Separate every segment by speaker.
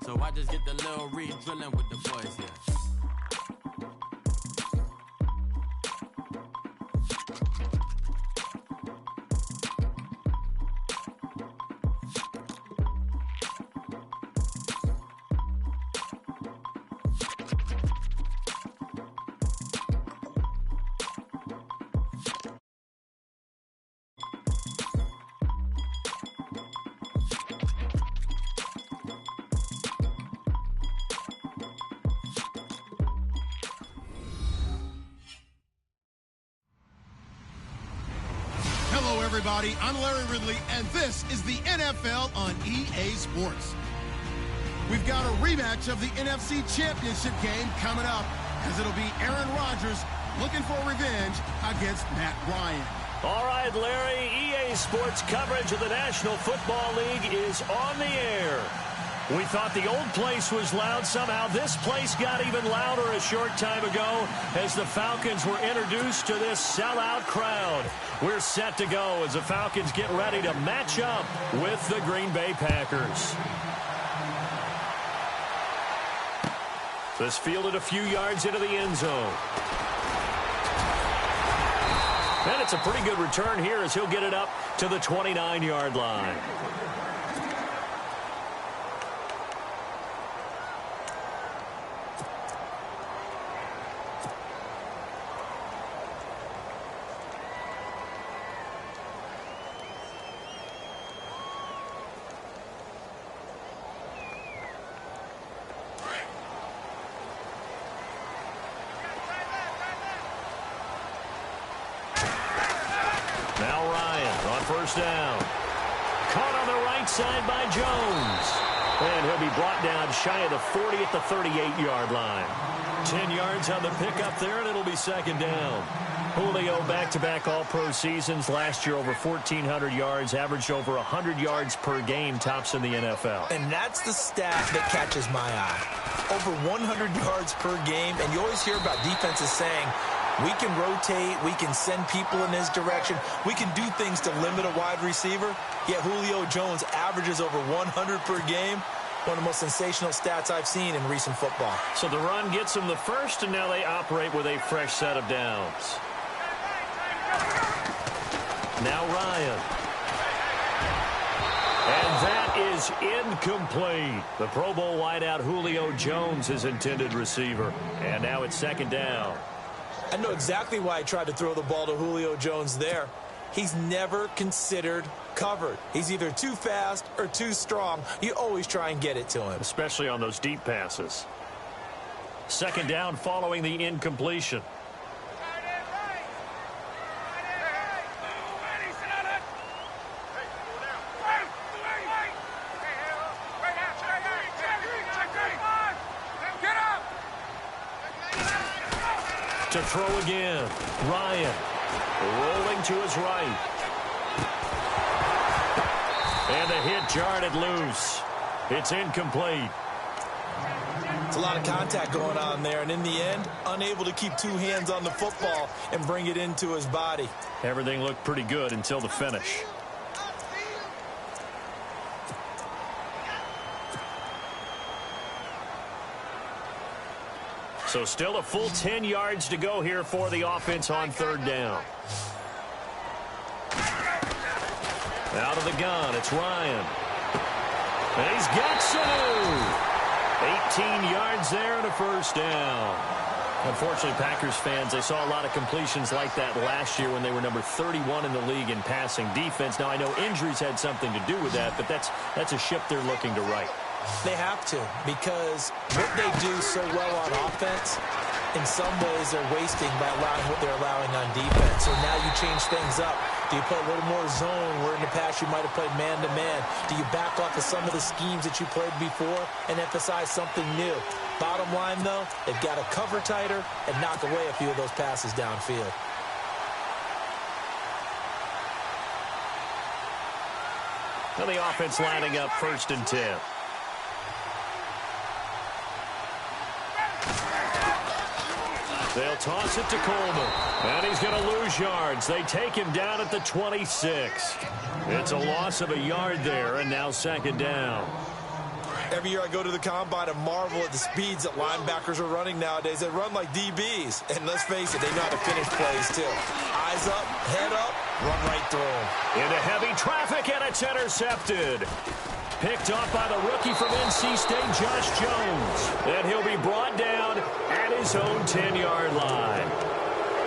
Speaker 1: So I just get the little re-drilling with the boys, yeah.
Speaker 2: Hello, everybody. I'm Larry Ridley, and this is the NFL on EA Sports. We've got a rematch of the NFC Championship game coming up, as it'll be Aaron Rodgers looking for revenge against Matt Ryan.
Speaker 3: All right, Larry, EA Sports coverage of the National Football League is on the air. We thought the old place was loud. Somehow this place got even louder a short time ago as the Falcons were introduced to this sellout crowd. We're set to go as the Falcons get ready to match up with the Green Bay Packers. This fielded a few yards into the end zone. And it's a pretty good return here as he'll get it up to the 29-yard line. Now Ryan on first down. Caught on the right side by Jones. And he'll be brought down shy of the 40 at the 38-yard line. 10 yards on the pickup there, and it'll be second down. Julio back-to-back all-pro seasons. Last year over 1,400 yards, averaged over 100 yards per game, tops in the NFL.
Speaker 4: And that's the stat that catches my eye. Over 100 yards per game, and you always hear about defenses saying, we can rotate, we can send people in his direction, we can do things to limit a wide receiver, yet Julio Jones averages over 100 per game. One of the most sensational stats I've seen in recent football. So
Speaker 3: the run gets them the first, and now they operate with a fresh set of downs. Now Ryan. And that is incomplete. The Pro Bowl wideout Julio Jones, his intended receiver. And now it's second down.
Speaker 4: I know exactly why I tried to throw the ball to Julio Jones there. He's never considered covered. He's either too fast or too strong. You always try and get it to him.
Speaker 3: Especially on those deep passes. Second down following the incompletion. To throw again. Ryan rolling to his right. And the hit jarred it loose. It's incomplete.
Speaker 4: It's a lot of contact going on there, and in the end, unable to keep two hands on the football and bring it into his body.
Speaker 3: Everything looked pretty good until the finish. So still a full 10 yards to go here for the offense on third down. Out of the gun, it's Ryan. And he's got Sanu. 18 yards there and a first down. Unfortunately, Packers fans, they saw a lot of completions like that last year when they were number 31 in the league in passing defense. Now, I know injuries had something to do with that, but that's a ship they're looking to right.
Speaker 4: They have to, because what they do so well on offense, in some ways they're wasting by allowing what they're allowing on defense. So now you change things up. Do you play a little more zone where in the past you might have played man-to-man? Do you back off of some of the schemes that you played before and emphasize something new? Bottom line, though, they've got to cover tighter and knock away a few of those passes downfield.
Speaker 3: Now the offense lining up 1st and 10. They'll toss it to Coleman. And he's going to lose yards. They take him down at the 26. It's a loss of a yard there, and now second down.
Speaker 4: Every year I go to the combine and marvel at the speeds that linebackers are running nowadays. They run like DBs. And let's face it, they know how to finish plays too. Eyes up, head up, run right through them.
Speaker 3: Into heavy traffic, and it's intercepted. Picked off by the rookie from NC State, Josh Jones. And he'll be brought down at his own 10-yard line.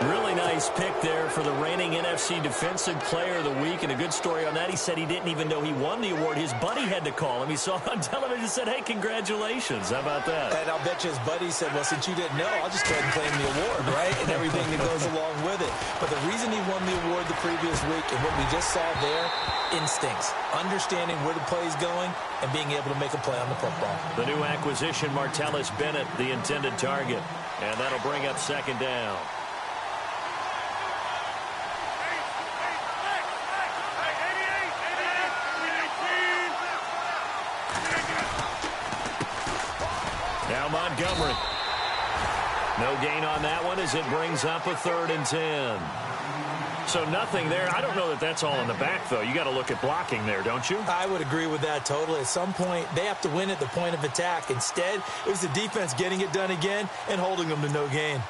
Speaker 3: Really nice pick there for the reigning NFC Defensive Player of the Week. And a good story on that. He said he didn't even know he won the award. His buddy had to call him. He saw it on television and said, hey, congratulations. How about that?
Speaker 4: And I'll bet you his buddy said, well, since you didn't know, I'll just go ahead and claim the award, right? And everything that goes along with it. But the reason he won the award the previous week and what we just saw there, instincts, understanding where the play is going and being able to make a play on the football.
Speaker 3: The new acquisition, Martellus Bennett, the intended target. And that'll bring up second down. Now Montgomery. No gain on that one as it brings up a 3rd and 10. So nothing there. I don't know that that's all in the back, though. You got to look at blocking there, don't you?
Speaker 4: I would agree with that totally. At some point, they have to win at the point of attack. Instead, it was the defense getting it done again and holding them to no gain.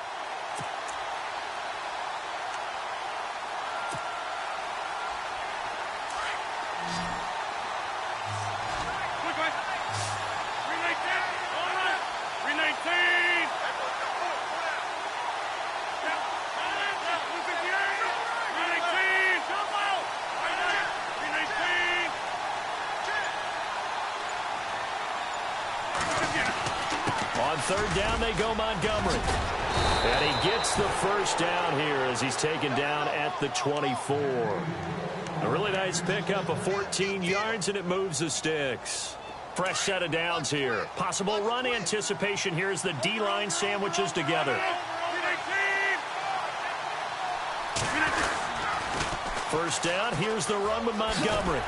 Speaker 3: On 3rd down, they go Montgomery. And he gets the first down here as he's taken down at the 24. A really nice pickup of 14 yards, and it moves the sticks. Fresh set of downs here. Possible run anticipation here as the D-line sandwiches together. First down, here's the run with Montgomery.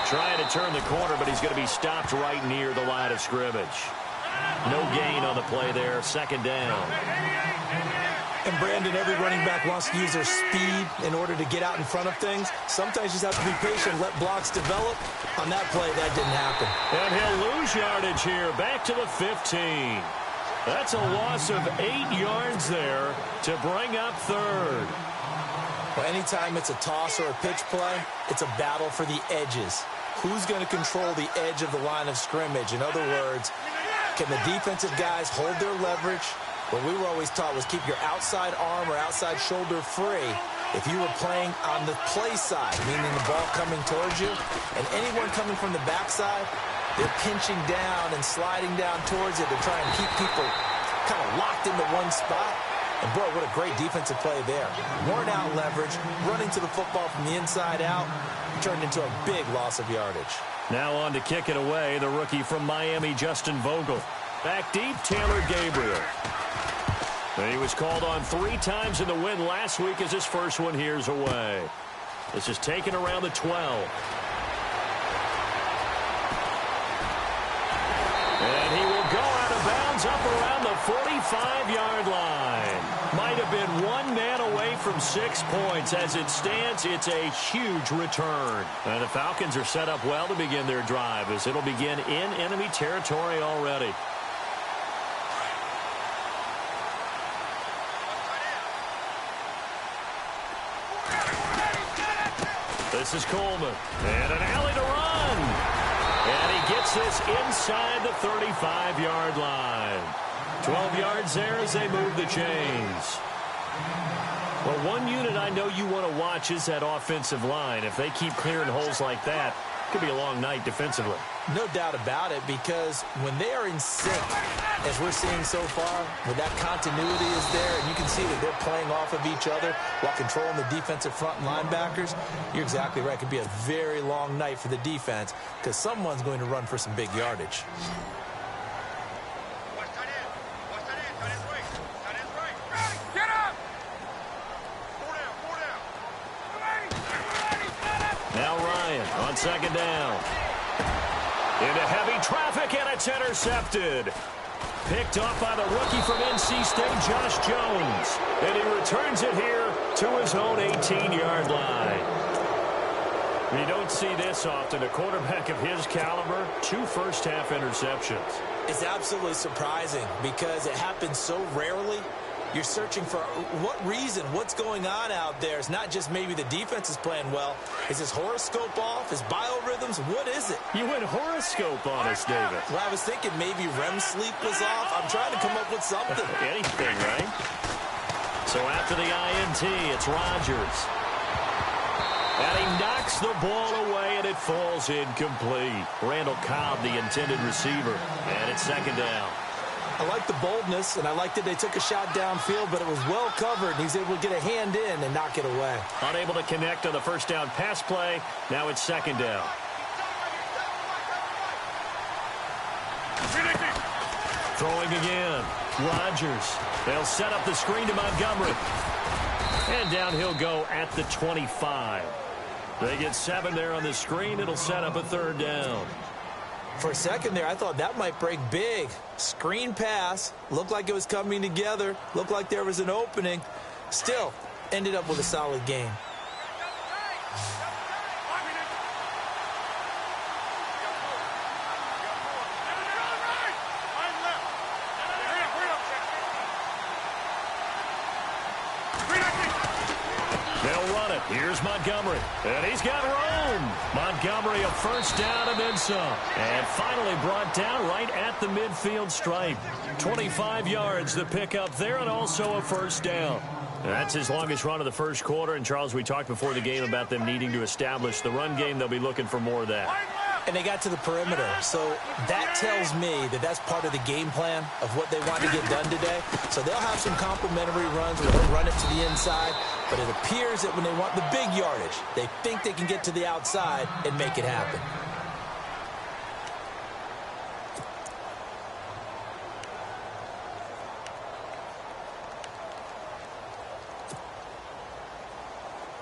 Speaker 3: Trying to turn the corner, but he's going to be stopped right near the line of scrimmage. No gain on the play there. Second down.
Speaker 4: And Brandon, every running back wants to use their speed in order to get out in front of things. Sometimes you just have to be patient, let blocks develop. On that play, that didn't happen.
Speaker 3: And he'll lose yardage here. Back to the 15. That's a loss of 8 yards there to bring up 3rd.
Speaker 4: Well, anytime it's a toss or a pitch play, it's a battle for the edges. Who's going to control the edge of the line of scrimmage? In other words, can the defensive guys hold their leverage? What we were always taught was keep your outside arm or outside shoulder free if you were playing on the play side, meaning the ball coming towards you. And anyone coming from the backside, they're pinching down and sliding down towards it to try and keep people kind of locked into one spot. And, boy, what a great defensive play there. Worn out leverage, running to the football from the inside out, turned into a big loss of yardage.
Speaker 3: Now on to kick it away, the rookie from Miami, Justin Vogel. Back deep, Taylor Gabriel. And he was called on 3 times in the win last week as his first one here's away. This is taken around the 12. And he will go out of bounds up around the 45-yard line. Might have been 1 man away from 6 points. As it stands, it's a huge return. And the Falcons are set up well to begin their drive as it'll begin in enemy territory already. This is Coleman. And an alley to run. And he gets this inside the 35-yard line. 12 yards there as they move the chains. Well, one unit I know you want to watch is that offensive line. If they keep clearing holes like that, it could be a long night defensively.
Speaker 4: No doubt about it, because when they are in sync, as we're seeing so far, when that continuity is there, and you can see that they're playing off of each other while controlling the defensive front and linebackers, you're exactly right. It could be a very long night for the defense because someone's going to run for some big yardage.
Speaker 3: Now Ryan on second down. Into heavy traffic, and it's intercepted. Picked off by the rookie from NC State, Josh Jones. And he returns it here to his own 18-yard line. You don't see this often. A quarterback of his caliber, 2 first-half interceptions.
Speaker 4: It's absolutely surprising because it happens so rarely. You're searching for what reason, what's going on out there. It's not just maybe the defense is playing well. Is his horoscope off? His biorhythms? What is it?
Speaker 3: You went horoscope on us, David.
Speaker 4: Well, I was thinking maybe REM sleep was off. I'm trying to come up with something.
Speaker 3: Anything, right? So after the INT, it's Rodgers. And he knocks the ball away, and it falls incomplete. Randall Cobb, the intended receiver. And it's second down.
Speaker 4: I like the boldness, and I like that they took a shot downfield, but it was well covered, and he's able to get a hand in and knock it away.
Speaker 3: Unable to connect on the first down pass play. Now it's second down. Throwing again. Rodgers. They'll set up the screen to Montgomery. And down he'll go at the 25. They get 7 there on the screen. It'll set up a third down.
Speaker 4: For a second there, I thought that might break big. Screen pass. Looked like it was coming together. Looked like there was an opening. Still, ended up with a solid game.
Speaker 3: They'll run it. Here's Montgomery. And he's got room. Montgomery a first down and then some. And finally brought down right at the midfield stripe. 25 yards the pickup there and also a first down. That's his longest run of the first quarter. And, Charles, we talked before the game about them needing to establish the run game. They'll be looking for more of that.
Speaker 4: And they got to the perimeter. So that tells me that that's part of the game plan of what they want to get done today. So they'll have some complementary runs where they'll run it to the inside. But it appears that when they want the big yardage, they think they can get to the outside and make it happen.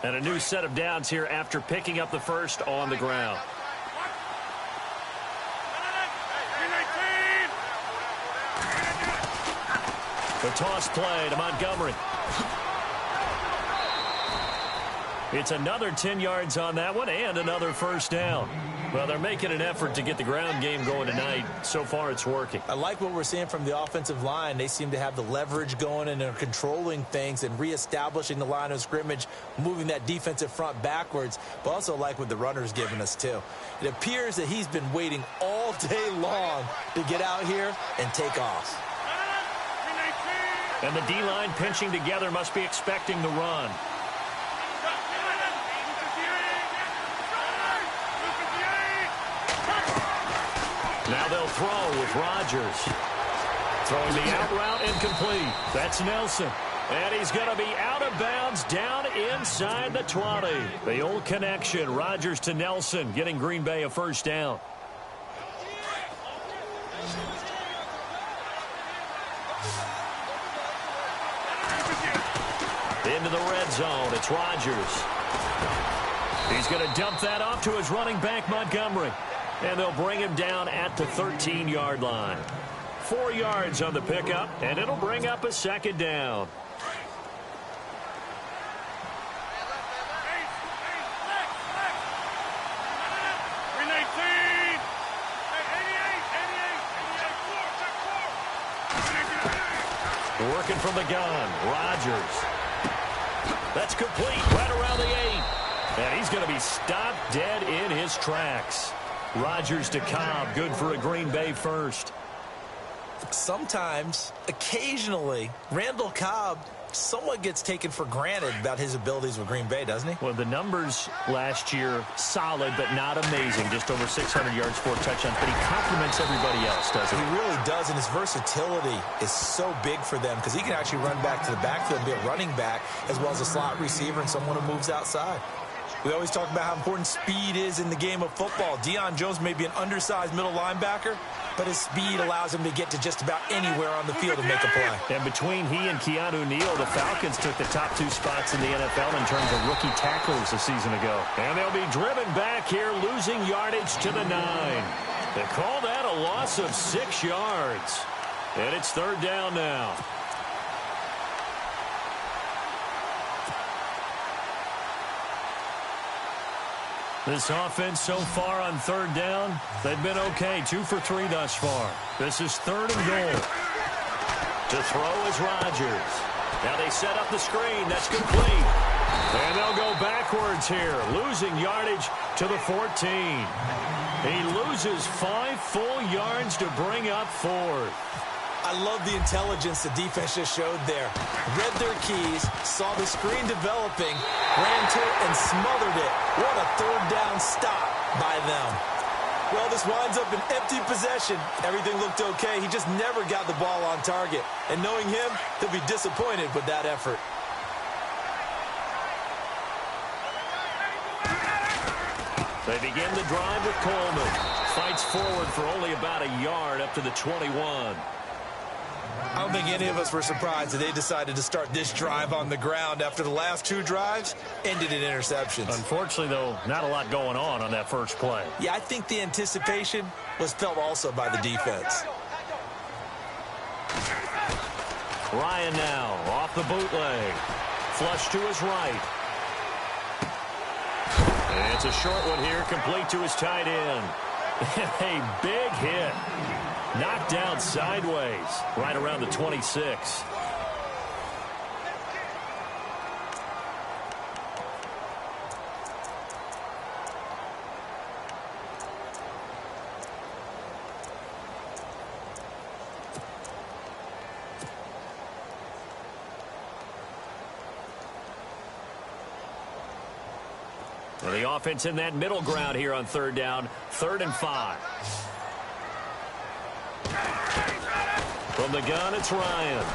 Speaker 3: And a new set of downs here after picking up the first on the ground. The toss play to Montgomery. It's another 10 yards on that one and another first down. Well, they're making an effort to get the ground game going tonight. So far, it's working.
Speaker 4: I like what we're seeing from the offensive line. They seem to have the leverage going and they're controlling things and reestablishing the line of scrimmage, moving that defensive front backwards, but also like what the runner's giving us, too. It appears that he's been waiting all day long to get out here and take off.
Speaker 3: And the D-line pinching together must be expecting the run. Now they'll throw with Rodgers. Throwing the out route incomplete. That's Nelson. And he's going to be out of bounds down inside the 20. The old connection, Rodgers to Nelson, getting Green Bay a first down. Into the red zone, it's Rodgers. He's going to dump that off to his running back, Montgomery. And they'll bring him down at the 13-yard line. 4 yards on the pickup, and it'll bring up a second down. Working from the gun, Rodgers. That's complete right around the 8. And he's going to be stopped dead in his tracks. Rodgers to Cobb, good for a Green Bay first.
Speaker 4: Sometimes, occasionally, Randall Cobb somewhat gets taken for granted about his abilities with Green Bay, doesn't he?
Speaker 3: Well, the numbers last year, solid but not amazing. Just over 600 yards, 4 touchdowns. But he compliments everybody else, doesn't he?
Speaker 4: He really does, and his versatility is so big for them because he can actually run back to the backfield and be a running back as well as a slot receiver and someone who moves outside. We always talk about how important speed is in the game of football. Deion Jones may be an undersized middle linebacker, but his speed allows him to get to just about anywhere on the field and make a play.
Speaker 3: And between he and Keanu Neal, the Falcons took the top 2 spots in the NFL in terms of rookie tacklers a season ago. And they'll be driven back here, losing yardage to the 9. They call that a loss of 6 yards. And it's third down now. This offense so far on third down, they've been okay. 2 for 3 thus far. This is 3rd and goal. To throw is Rodgers. Now they set up the screen. That's complete. And they'll go backwards here, losing yardage to the 14. He loses 5 full yards to bring up 4th.
Speaker 4: I love the intelligence the defense just showed there. Read their keys, saw the screen developing, ran to it, and smothered it. What a third down stop by them. Well, this winds up an empty possession. Everything looked okay. He just never got the ball on target. And knowing him, he'll be disappointed with that effort.
Speaker 3: They begin the drive with Coleman. Fights forward for only about a yard up to the 21.
Speaker 4: I don't think any of us were surprised that they decided to start this drive on the ground after the last 2 drives ended in interceptions.
Speaker 3: Unfortunately, though, not a lot going on that first play.
Speaker 4: Yeah, I think the anticipation was felt also by the defense.
Speaker 3: Ryan now off the bootleg. Flush to his right. And it's a short one here, complete to his tight end. A big hit. Knocked down sideways, right around the 26. Well, the offense in that middle ground here on third down, 3rd and 5. From the gun, it's Ryan.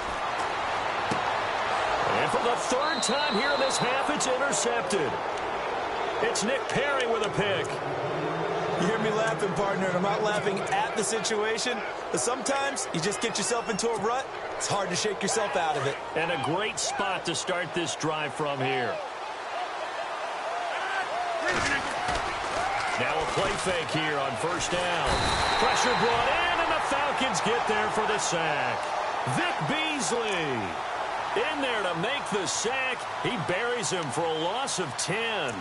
Speaker 3: And for the 3rd time here in this half, it's intercepted. It's Nick Perry with a pick.
Speaker 4: You hear me laughing, partner, and I'm not laughing at the situation, but sometimes you just get yourself into a rut. It's hard to shake yourself out of it.
Speaker 3: And a great spot to start this drive from here. Now a play fake here on 1st down. Pressure brought in, and the Falcons get there for the sack. Vic Beasley in there to make the sack. He buries him for a loss of 10.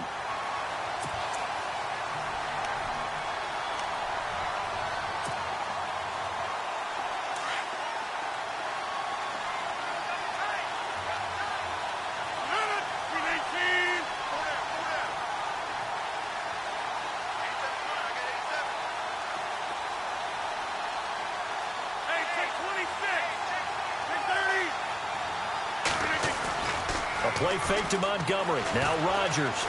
Speaker 3: Play fake to Montgomery. Now Rodgers.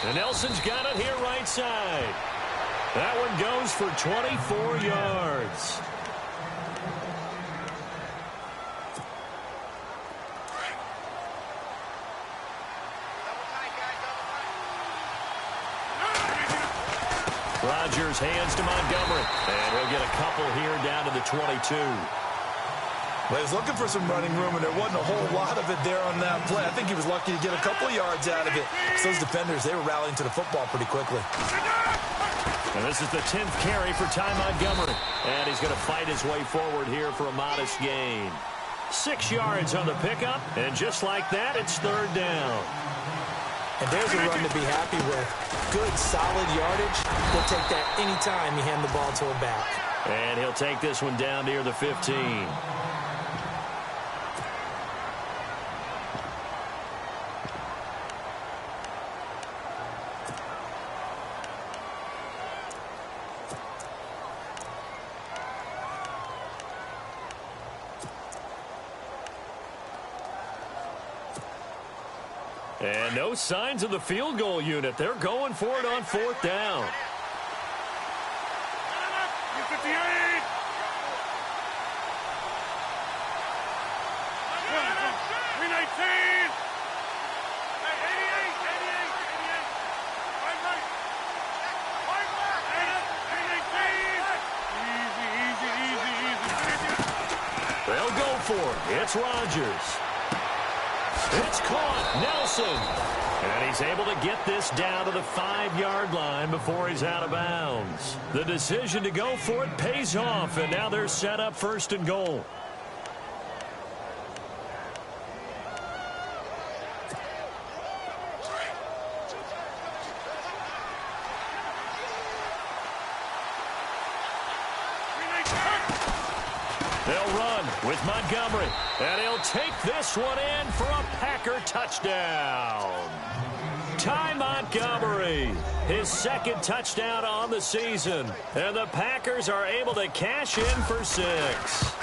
Speaker 3: And Nelson's got it here right side. That one goes for 24 yards. Rodgers hands to Montgomery. And he'll get a couple here down to the 22.
Speaker 4: Well, he was looking for some running room, and there wasn't a whole lot of it there on that play. I think he was lucky to get a couple yards out of it. So those defenders, they were rallying to the football pretty quickly.
Speaker 3: And this is the 10th carry for Ty Montgomery. And he's going to fight his way forward here for a modest gain. 6 yards on the pickup, and just like that, it's 3rd down.
Speaker 4: And there's a run to be happy with. Good, solid yardage. He'll take that anytime you hand the ball to a back.
Speaker 3: And he'll take this one down near the 15. And no signs of the field goal unit. They're going for it on 4th down. They'll go for it. It's Rodgers. It's caught. Nelson. And he's able to get this down to the 5-yard line before he's out of bounds. The decision to go for it pays off, and now they're set up 1st and goal. They'll run with Montgomery, and he'll take this one in for a Packer touchdown. Ty Montgomery, his second touchdown on the season, and the Packers are able to cash in for 6.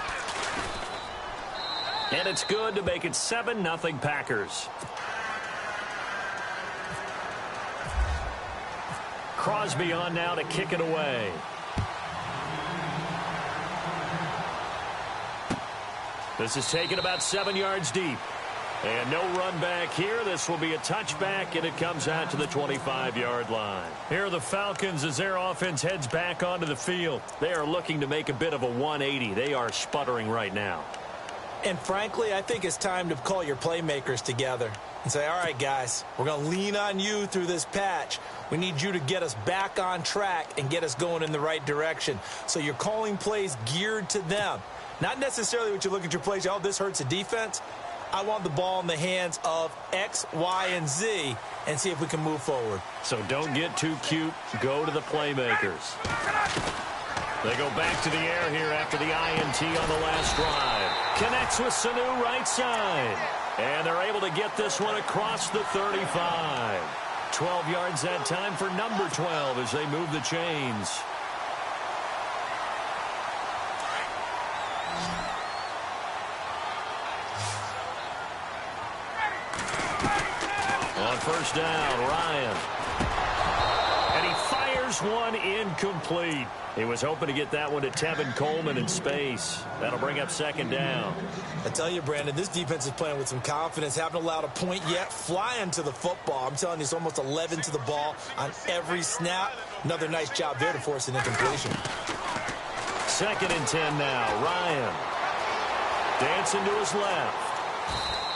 Speaker 3: And it's good to make it 7-0 Packers. Crosby on now to kick it away. This is taken about 7 yards deep. And no run back here. This will be a touchback, and it comes out to the 25-yard line. Here are the Falcons as their offense heads back onto the field. They are looking to make a bit of a 180. They are sputtering right now.
Speaker 4: And frankly, I think it's time to call your playmakers together and say, all right, guys, we're going to lean on you through this patch. We need you to get us back on track and get us going in the right direction. So you're calling plays geared to them. Not necessarily what you look at your plays, oh, this hurts the defense. I want the ball in the hands of X, Y, and Z and see if we can move forward.
Speaker 3: So don't get too cute. Go to the playmakers. They go back to the air here after the INT on the last drive. Connects with Sanu right side. And they're able to get this one across the 35. 12 yards that time for number 12 as they move the chains. On first down, Ryan. And he fires one incomplete. He was hoping to get that one to Tevin Coleman in space. That'll bring up second down.
Speaker 4: I tell you, Brandon, this defense is playing with some confidence. Haven't allowed a point yet. Flying to the football. I'm telling you, it's almost 11 to the ball on every snap. Another nice job there to force an incompletion.
Speaker 3: Second and 10 now. Ryan dancing to his left.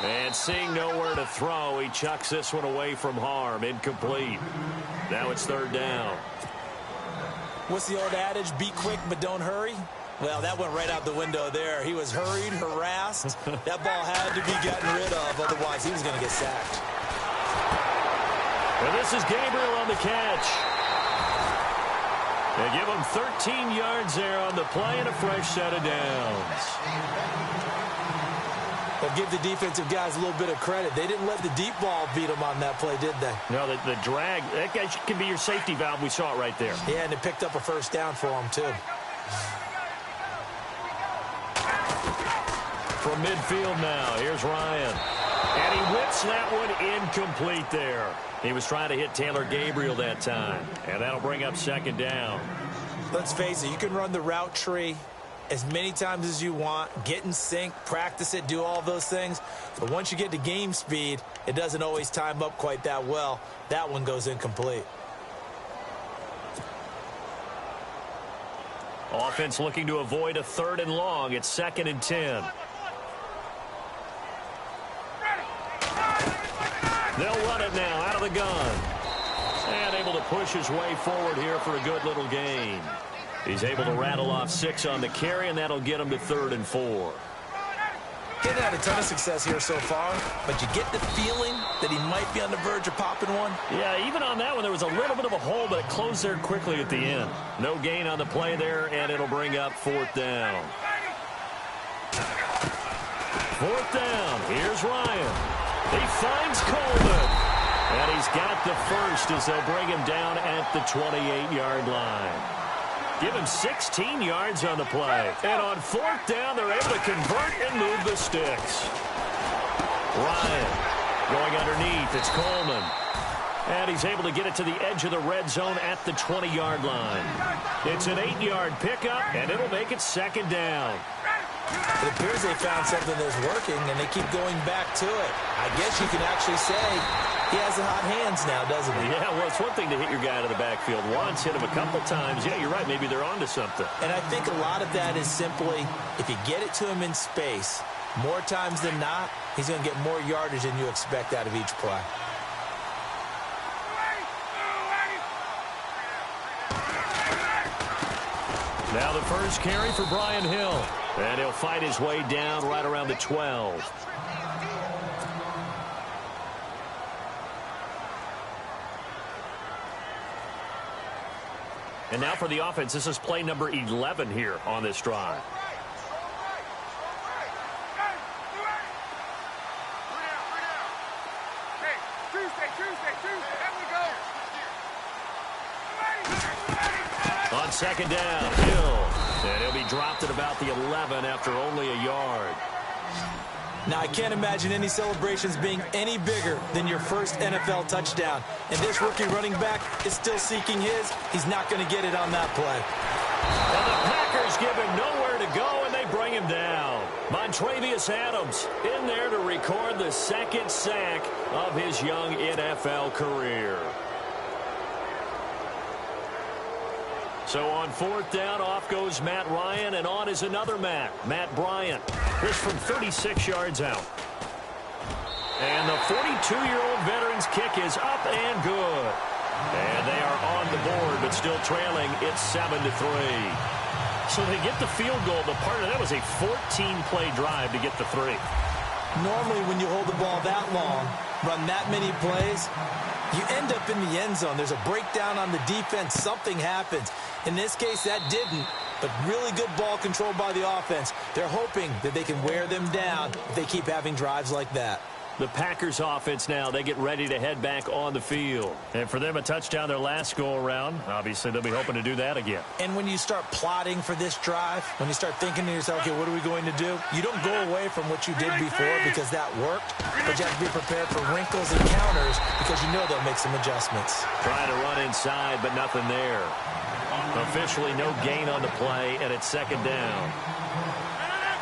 Speaker 3: And seeing nowhere to throw, he chucks this one away from harm. Incomplete. Now it's third down.
Speaker 4: What's the old adage? Be quick, but don't hurry. Well, that went right out the window there. He was hurried, harassed. That ball had to be gotten rid of. Otherwise, he was going to get sacked.
Speaker 3: And this is Gabriel on the catch. They give him 13 yards there on the play and a fresh set of downs.
Speaker 4: But give the defensive guys a little bit of credit. They didn't let the deep ball beat them on that play, did they?
Speaker 3: No, the drag, that guy can be your safety valve. We saw it right there.
Speaker 4: Yeah, and it picked up a first down for them, too.
Speaker 3: From midfield now, here's Ryan. And he whips that one incomplete there. He was trying to hit Taylor Gabriel that time. And that'll bring up second down.
Speaker 4: Let's face it, you can run the route tree as many times as you want, get in sync, practice it, do all those things. But once you get to game speed, it doesn't always time up quite that well. That one goes incomplete.
Speaker 3: Offense looking to avoid a third and long. It's second and 10. They'll run it now out of the gun. And able to push his way forward here for a good little gain. He's able to rattle off 6 on the carry, and that'll get him to 3rd and 4.
Speaker 4: Getting had a ton of success here so far, but you get the feeling that he might be on the verge of popping one.
Speaker 3: Yeah, even on that one, there was a little bit of a hole, but it closed there quickly at the end. No gain on the play there, and it'll bring up 4th down. 4th down. Here's Ryan. He finds Coleman. And he's got the first as they'll bring him down at the 28-yard line. Give him 16 yards on the play. And on 4th down, they're able to convert and move the sticks. Ryan going underneath. It's Coleman. And he's able to get it to the edge of the red zone at the 20-yard line. It's an 8-yard pickup, and it'll make it second down.
Speaker 4: It appears they found something that's working, and they keep going back to it. I guess you can actually say he has the hot hands now, doesn't he?
Speaker 3: Yeah, well, it's one thing to hit your guy out of the backfield once, hit him a couple times. Yeah, you're right. Maybe they're onto something.
Speaker 4: And I think a lot of that is simply if you get it to him in space, more times than not, he's going to get more yardage than you expect out of each play.
Speaker 3: Now the first carry for Brian Hill. And he'll fight his way down right around the 12. And now for the offense, this is play number 11 here on this drive. second down. Hill. And he'll be dropped at about the 11 after only a yard.
Speaker 4: Now, I can't imagine any celebrations being any bigger than your first NFL touchdown. And this rookie running back is still seeking his. He's not going to get it on that play.
Speaker 3: And the Packers give him nowhere to go, and they bring him down. Montravius Adams in there to record the second sack of his young NFL career. So on fourth down, off goes Matt Ryan, and on is another Matt Bryant. This from 36 yards out. And the 42-year-old veteran's kick is up and good. And they are on the board, but still trailing. It's 7-3. So they get the field goal. The part of that was a 14-play drive to get the 3.
Speaker 4: Normally, when you hold the ball that long, run that many plays, you end up in the end zone. There's a breakdown on the defense. Something happens. In this case, that didn't, but really good ball control by the offense. They're hoping that they can wear them down if they keep having drives like that.
Speaker 3: The Packers offense now, they get ready to head back on the field. And for them, a touchdown their last go-around. Obviously, they'll be hoping to do that again.
Speaker 4: And when you start plotting for this drive, when you start thinking to yourself, okay, what are we going to do? You don't go away from what you did before because that worked, but you have to be prepared for wrinkles and counters because you know they'll make some adjustments.
Speaker 3: Trying to run inside, but nothing there. Officially no gain on the play, and it's second down.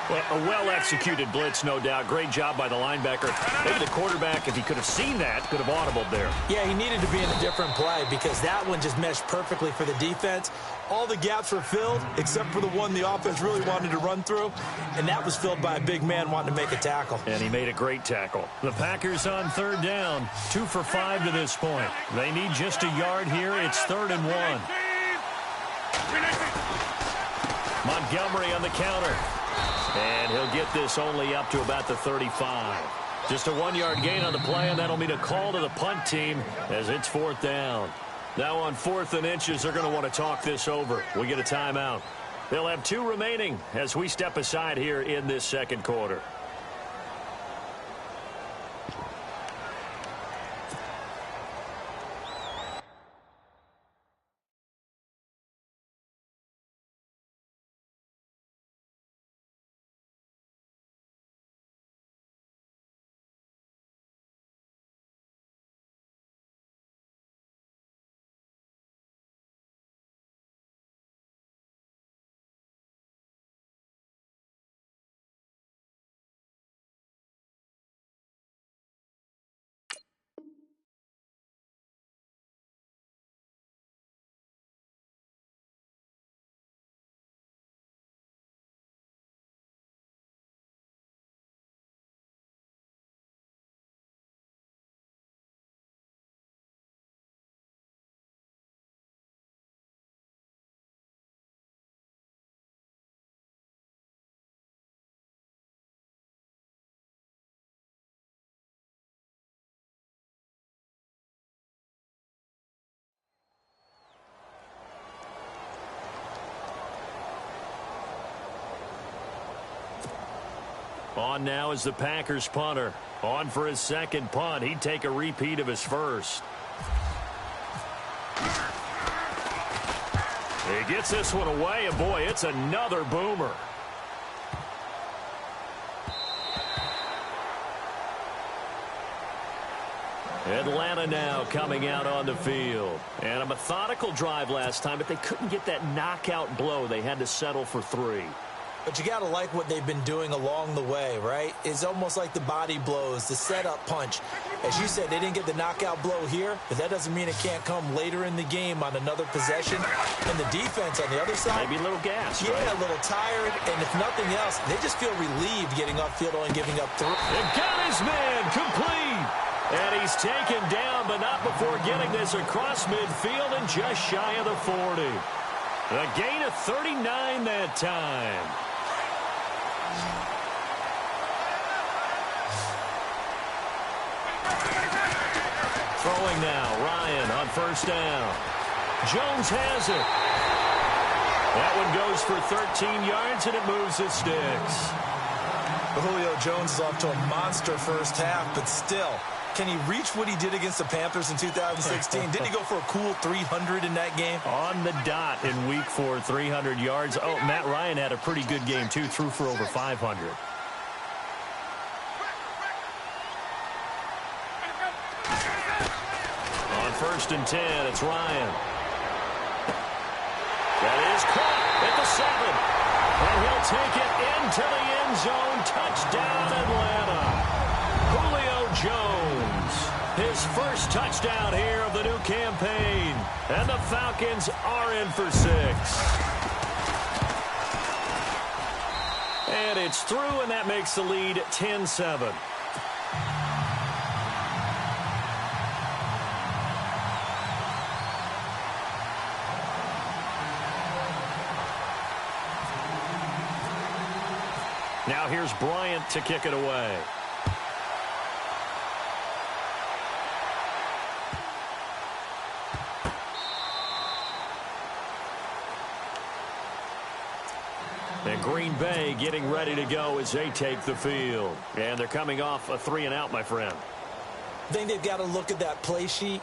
Speaker 3: Well, a well-executed blitz, no doubt. Great job by the linebacker. Maybe the quarterback, if he could have seen that, could have audibled there.
Speaker 4: Yeah, he needed to be in a different play because that one just meshed perfectly for the defense. All the gaps were filled except for the one the offense really wanted to run through, and that was filled by a big man wanting to make a tackle.
Speaker 3: And he made a great tackle. The Packers on third down, 2 for 5 to this point. They need just a yard here. It's 3rd and 1. Montgomery on the counter. And he'll get this only up to about the 35. Just a 1-yard gain on the play, and that'll mean a call to the punt team as it's 4th down. Now on 4th and inches, they're going to want to talk this over. We get a timeout. They'll have 2 remaining as we step aside here in this second quarter. On now is the Packers punter. On for his second punt. He'd take a repeat of his first. He gets this one away, and boy, it's another boomer. Atlanta now coming out on the field. And a methodical drive last time, but they couldn't get that knockout blow. They had to settle for 3.
Speaker 4: But you got to like what they've been doing along the way, right? It's almost like the body blows, the setup punch. As you said, they didn't get the knockout blow here, but that doesn't mean it can't come later in the game on another possession. And the defense on the other side,
Speaker 3: maybe a little gas,
Speaker 4: yeah,
Speaker 3: right?
Speaker 4: A little tired. And if nothing else, they just feel relieved getting upfield and giving up 3.
Speaker 3: And got his man complete. And he's taken down, but not before getting this across midfield and just shy of the 40. A gain of 39 that time. Throwing now, Ryan on first down. Jones has it. That one goes for 13 yards, and it moves the sticks.
Speaker 4: Julio Jones is off to a monster first half, but still, Can he reach what he did against the Panthers in 2016? Didn't he go for a cool 300 in that game?
Speaker 3: On the dot in week 4, 300 yards. Oh, Matt Ryan had a pretty good game, too. Threw for over 500. On 1st and 10, it's Ryan. That is caught at the 7. And he'll take it into the end zone. Touchdown, Atlanta. Julio Jones. His first touchdown here of the new campaign. And the Falcons are in for 6. And it's through, and that makes the lead 10-7. Now here's Bryant to kick it away. And Green Bay getting ready to go as they take the field. And they're coming off a 3-and-out, my friend.
Speaker 4: I think they've got to look at that play sheet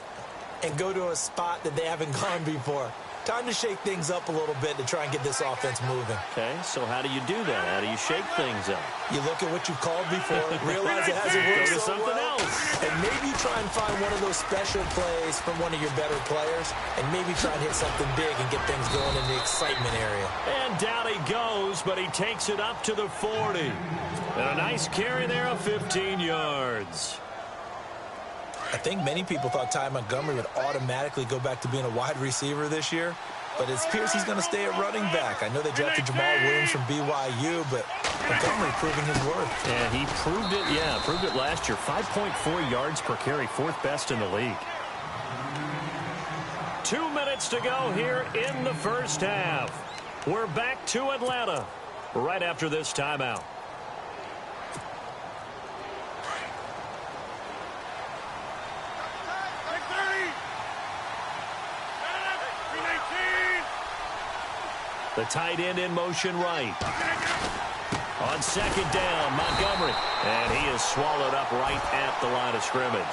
Speaker 4: and go to a spot that they haven't gone before. Time to shake things up a little bit to try and get this offense moving.
Speaker 3: Okay, so how do you do that? How do you shake things up?
Speaker 4: You look at what you've called before, realize it hasn't worked
Speaker 3: Go to
Speaker 4: so
Speaker 3: something
Speaker 4: well,
Speaker 3: else.
Speaker 4: and maybe try and find one of those special plays from one of your better players, and maybe try and hit something big and get things going in the excitement area.
Speaker 3: And down he goes, but he takes it up to the 40. And a nice carry there of 15 yards.
Speaker 4: I think many people thought Ty Montgomery would automatically go back to being a wide receiver this year, but it appears he's going to stay at running back. I know they drafted Jamal Williams from BYU, but Montgomery proving his worth.
Speaker 3: And he proved it last year. 5.4 yards per carry, 4th best in the league. 2 minutes to go here in the first half. We're back to Atlanta right after this timeout. The tight end in motion right. On 2nd down, Montgomery. And he is swallowed up right at the line of scrimmage.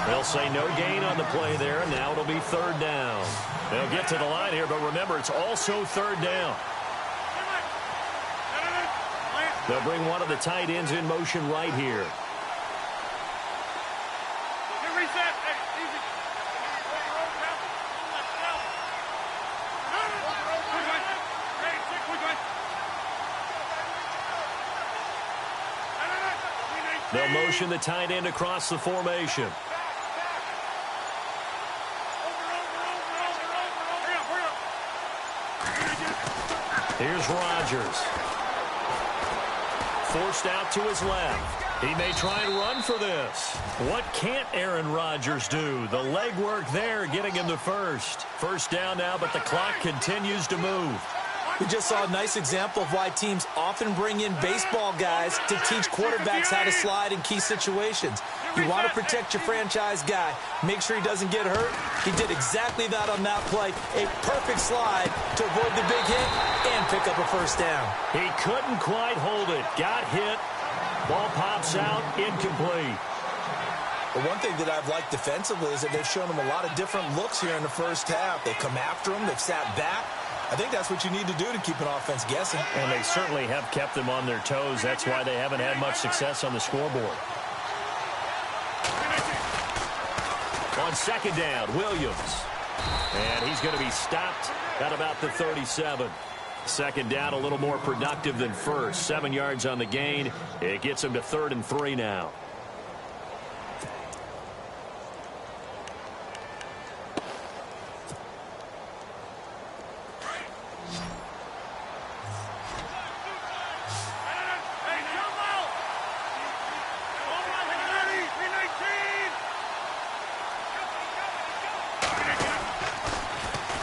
Speaker 3: They'll say no gain on the play there. Now it'll be 3rd down. They'll get to the line here, but remember, it's also 3rd down. They'll bring one of the tight ends in motion right here. They'll motion the tight end across the formation. Here's Rodgers. Forced out to his left. He may try and run for this. What can't Aaron Rodgers do? The legwork there getting him the first. 1st down now, but the clock continues to move.
Speaker 4: We just saw a nice example of why teams often bring in baseball guys to teach quarterbacks how to slide in key situations. You want to protect your franchise guy. Make sure he doesn't get hurt. He did exactly that on that play. A perfect slide to avoid the big hit and pick up a 1st down.
Speaker 3: He couldn't quite hold it. Got hit. Ball pops out. Incomplete.
Speaker 4: But one thing that I've liked defensively is that they've shown him a lot of different looks here in the first half. They come after him. They've sat back. I think that's what you need to do to keep an offense guessing.
Speaker 3: And they certainly have kept them on their toes. That's why they haven't had much success on the scoreboard. On 2nd down, Williams. And he's going to be stopped at about the 37. 2nd down, a little more productive than 1st. 7 yards on the gain. It gets him to 3rd and 3 now.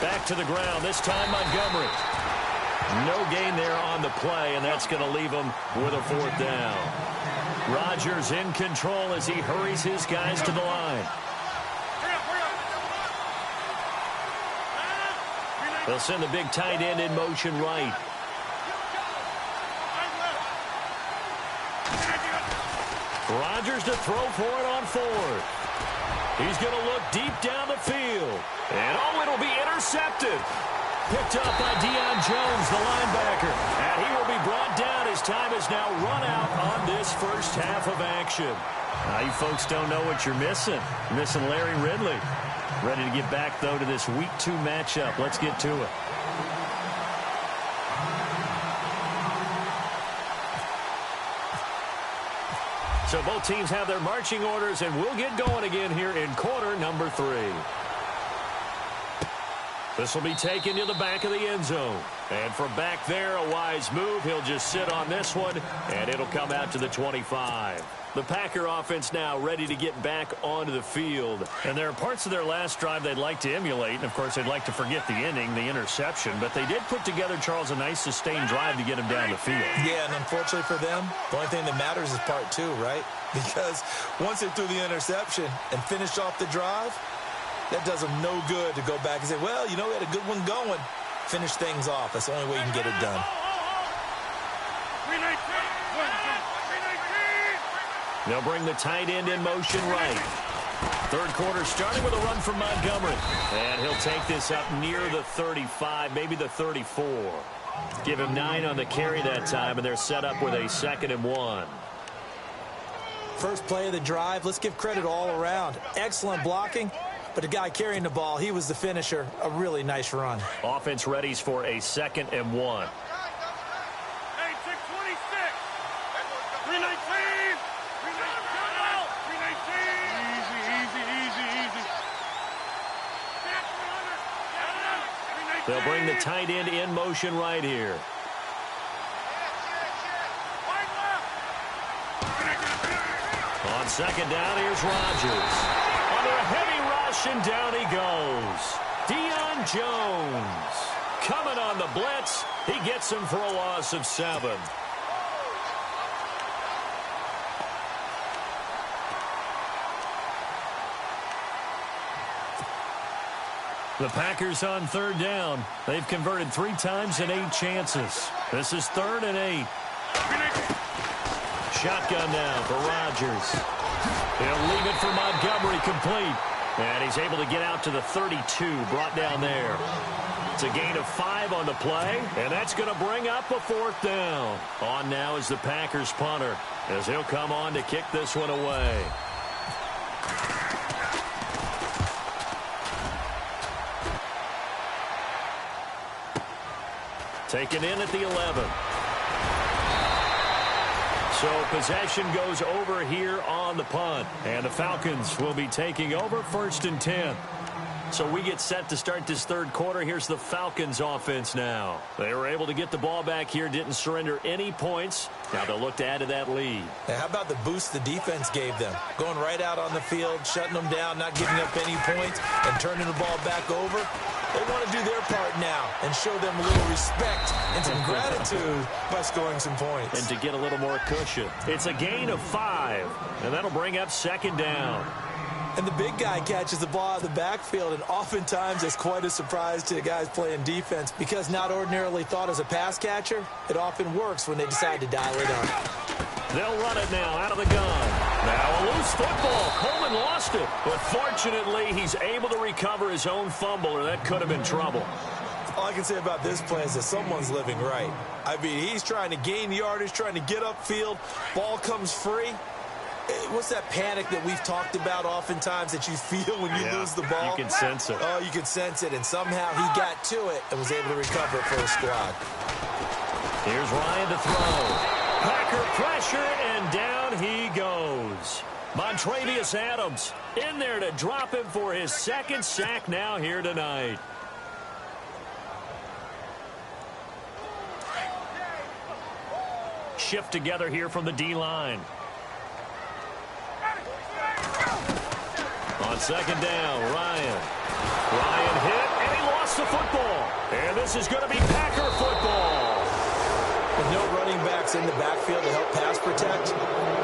Speaker 3: Back to the ground, this time Montgomery. No gain there on the play, and that's going to leave him with a 4th down. Rodgers in control as he hurries his guys to the line. They'll send the big tight end in motion right. Rodgers to throw for it on fourth. He's going to look deep down the field. And, it'll be intercepted. Picked up by Deion Jones, the linebacker. And he will be brought down. His time is now run out on this first half of action. You folks don't know what you're missing. You're missing Larry Ridley. Ready to get back, though, to this Week 2 matchup. Let's get to it. So both teams have their marching orders, and we'll get going again here in quarter number 3. This will be taken to the back of the end zone. And from back there, a wise move. He'll just sit on this one, and it'll come out to the 25. The Packer offense now ready to get back onto the field. And there are parts of their last drive they'd like to emulate. And, of course, they'd like to forget the ending, the interception. But they did put together, Charles, a nice sustained drive to get him down the field. Yeah, and unfortunately for them, the only thing that matters is part 2, right? Because once they threw the interception and finished off the drive, that does them no good to go back and say, well, you know, we had a good one going. Finish things off. That's the only way you can get it done. They'll bring the tight end in motion right. Third quarter starting with a run from Montgomery. And he'll take this up near the 35, maybe the 34. Give him 9 on the carry that time, and they're set up with a 2nd and 1. First play of the drive, let's give credit all around. Excellent blocking. But the guy carrying the ball, he was the finisher. A really nice run. Offense readies for a 2nd and 1.
Speaker 5: Hey, 626. 319. 319. Easy.
Speaker 3: They'll bring the tight end in motion right here. On 2nd down, here's Rodgers. Under a heavy rush, and down he goes. Deion Jones coming on the blitz. He gets him for a loss of 7. The Packers on 3rd down. They've converted 3 times in 8 chances. This is 3rd and 8. Shotgun now for Rodgers. He'll leave it for Montgomery complete. And he's able to get out to the 32, brought down there. It's a gain of 5 on the play, and that's going to bring up a 4th down. On now is the Packers punter, as he'll come on to kick this one away. Taken in at the 11. So possession goes over here on the punt. And the Falcons will be taking over 1st and 10. So we get set to start this 3rd quarter. Here's the Falcons offense now. They were able to get the ball back here, didn't surrender any points. Now they'll look to add to that lead. Now, how about the boost the defense gave them? Going right out on the field, shutting them down, not giving up any points, and turning the ball back over. They want to do their part now and show them a little respect and some gratitude by scoring some points. And to get a little more cushion. It's a gain of 5, and that'll bring up 2nd down. And the big guy catches the ball out of the backfield, and oftentimes it's quite a surprise to the guys playing defense because not ordinarily thought as a pass catcher, it often works when they decide to dial it up. They'll run it now out of the gun. Now a loose football. Coleman lost it, but fortunately he's able to recover his own fumble, or that could have been trouble. All I can say about this play is that someone's living right. I mean, he's trying to gain yardage, trying to get upfield. Ball comes free. What's that panic that we've talked about oftentimes that you feel when you lose the ball? You can sense it. Oh, you can sense it, and somehow he got to it and was able to recover it for his squad. Here's Ryan to throw. Packer pressure, and down he goes. Montrevious Adams in there to drop him for his 2nd sack now here tonight. Shift together here from the D-line. On 2nd down, Ryan hit, and he lost the football. And this is going to be Packer football. With no running backs in the backfield to help pass protect,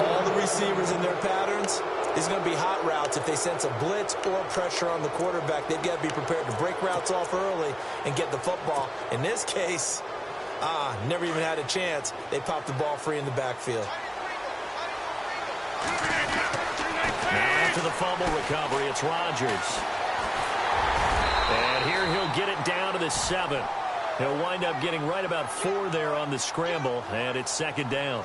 Speaker 3: all the receivers in their patterns, is going to be hot routes. If they sense a blitz or pressure on the quarterback, they've got to be prepared to break routes off early and get the football. In this case, never even had a chance. They popped the ball free in the backfield. Now after the fumble recovery, it's Rodgers. And here he'll get it down to the 7. He'll wind up getting right about 4 there on the scramble, and it's second down.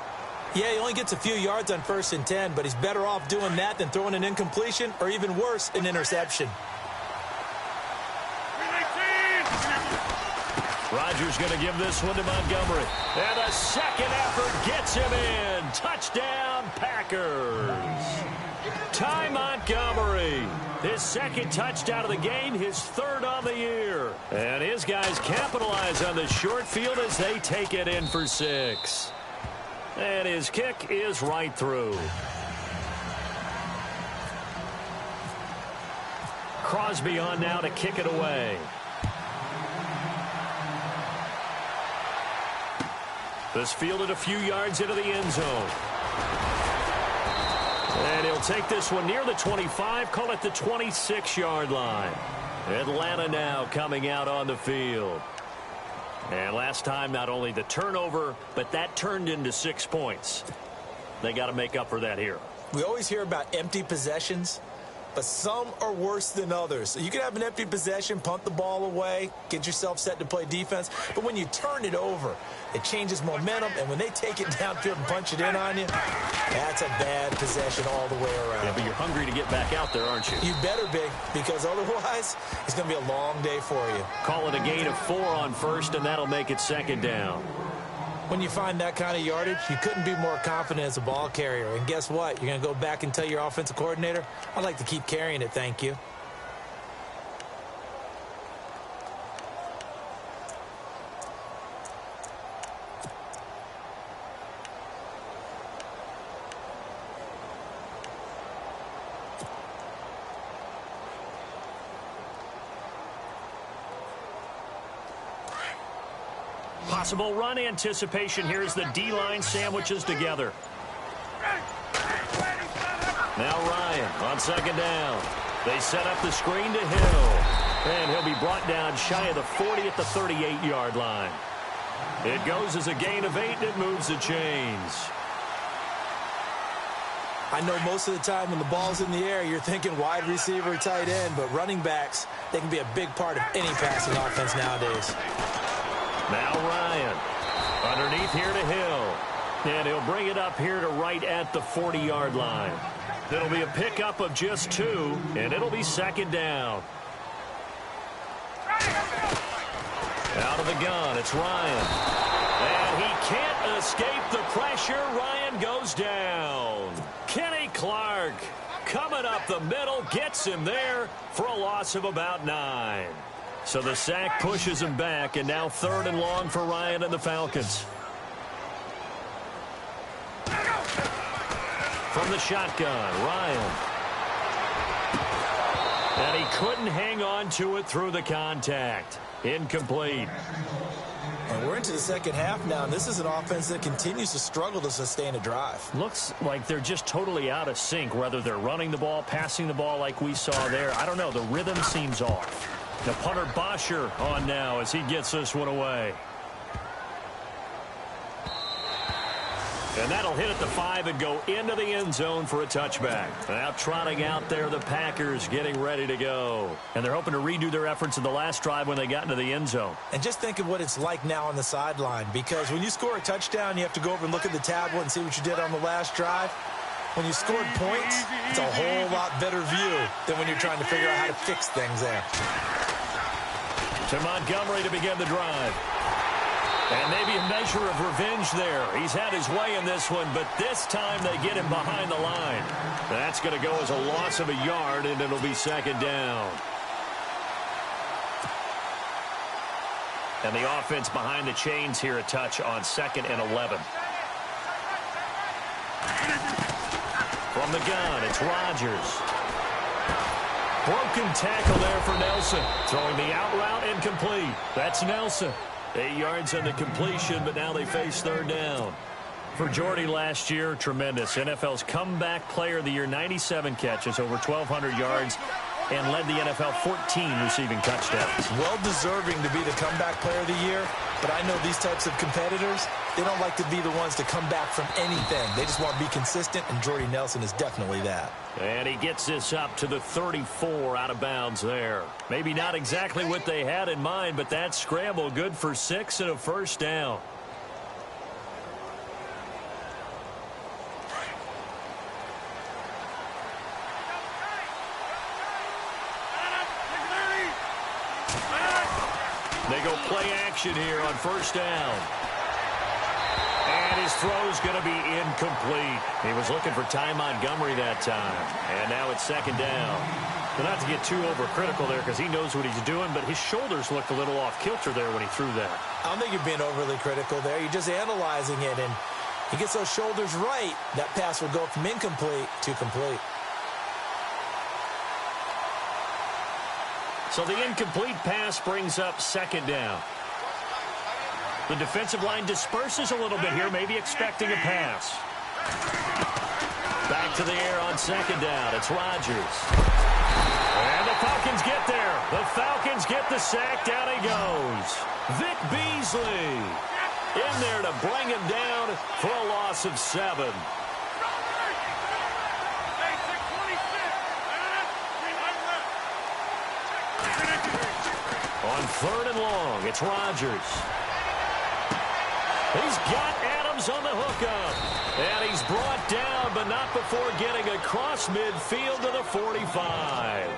Speaker 4: Yeah, he only gets a few yards on 1st and 10, but he's better off doing that than throwing an incompletion or even worse, an interception.
Speaker 3: Rodgers going to give this one to Montgomery. And the second effort gets him in. Touchdown, Packers. Ty Montgomery. His second touchdown of the game, his 3rd on the year. And his guys capitalize on the short field as they take it in for 6. And his kick is right through. Crosby on now to kick it away. This fielded a few yards into the end zone. And he'll take this one near the 25, call it the 26-yard line. Atlanta now coming out on the field. And last time, not only the turnover, but that turned into 6 points. They got to make up for that here.
Speaker 4: We always hear about empty possessions, but some are worse than others. So you can have an empty possession, punt the ball away, get yourself set to play defense, but when you turn it over, it changes momentum, and when they take it downfield and punch it in on you, that's a bad possession all the way around.
Speaker 3: Yeah, but you're hungry to get back out there, aren't you?
Speaker 4: You better be, because otherwise, it's going to be a long day for you.
Speaker 3: Call it a gain of 4 on 1st, and that'll make it second down.
Speaker 4: When you find that kind of yardage, you couldn't be more confident as a ball carrier. And guess what? You're going to go back and tell your offensive coordinator, I'd like to keep carrying it, thank you.
Speaker 3: Possible run anticipation. Here's the D-line sandwiches together. Now Ryan on second down. They set up the screen to Hill. And he'll be brought down shy of the 40 at the 38-yard line. It goes as a gain of 8, and it moves the chains.
Speaker 4: I know most of the time when the ball's in the air, you're thinking wide receiver, tight end, but running backs, they can be a big part of any passing offense nowadays.
Speaker 3: Now Ryan underneath here to Hill. And he'll bring it up here to right at the 40-yard line. It'll be a pickup of just 2, and it'll be second down. Out of the gun, it's Ryan. And he can't escape the pressure. Ryan goes down. Kenny Clark coming up the middle, gets him there for a loss of about 9. So the sack pushes him back, and now 3rd and long for Ryan and the Falcons. From the shotgun, Ryan. And he couldn't hang on to it through the contact. Incomplete.
Speaker 4: And we're into the second half now, and this is an offense that continues to struggle to sustain a drive.
Speaker 3: Looks like they're just totally out of sync, whether they're running the ball, passing the ball like we saw there. I don't know. The rhythm seems off. The punter Bosher on now as he gets this one away. And that'll hit at the 5 and go into the end zone for a touchback. Now trotting out there, the Packers getting ready to go. And they're hoping to redo their efforts in the last drive when they got into the end zone.
Speaker 4: And just think of what it's like now on the sideline, because when you score a touchdown, you have to go over and look at the tablet and see what you did on the last drive. When you scored points, it's a whole lot better view than when you're trying to figure out how to fix things there.
Speaker 3: To Montgomery to begin the drive. And maybe a measure of revenge there. He's had his way in this one, but this time they get him behind the line. That's going to go as a loss of a yard, and it'll be second down. And the offense behind the chains here a touch on 2nd and 11. From the gun, it's Rodgers. Broken tackle there for Nelson. Throwing the out route incomplete. That's Nelson. 8 yards on the completion, but now they face 3rd down. For Jordy last year, tremendous. NFL's comeback player of the year, 97 catches, over 1,200 yards. and led the NFL 14 receiving touchdowns.
Speaker 4: Well deserving to be the comeback player of the year, but I know these types of competitors, they don't like to be the ones to come back from anything. They just want to be consistent, and Jordy Nelson is definitely that.
Speaker 3: And he gets this up to the 34 out of bounds there. Maybe not exactly what they had in mind, but that scramble good for 6 and a first down. They go play action here on first down. And his throw's going to be incomplete. He was looking for Ty Montgomery that time. And now it's second down. But not to get too overcritical there because he knows what he's doing, but his shoulders looked a little off kilter there when he threw that.
Speaker 4: I don't think you're being overly critical there. You're just analyzing it, and he gets those shoulders right. That pass will go from incomplete to complete.
Speaker 3: So the incomplete pass brings up second down. The defensive line disperses a little bit here, maybe expecting a pass. Back to the air on second down. It's Rodgers. And the Falcons get there. The Falcons get the sack. Down he goes. Vic Beasley in there to bring him down for a loss of 7. On third and long, it's Rodgers. He's got Adams on the hookup. And he's brought down, but not before getting across midfield to the 45.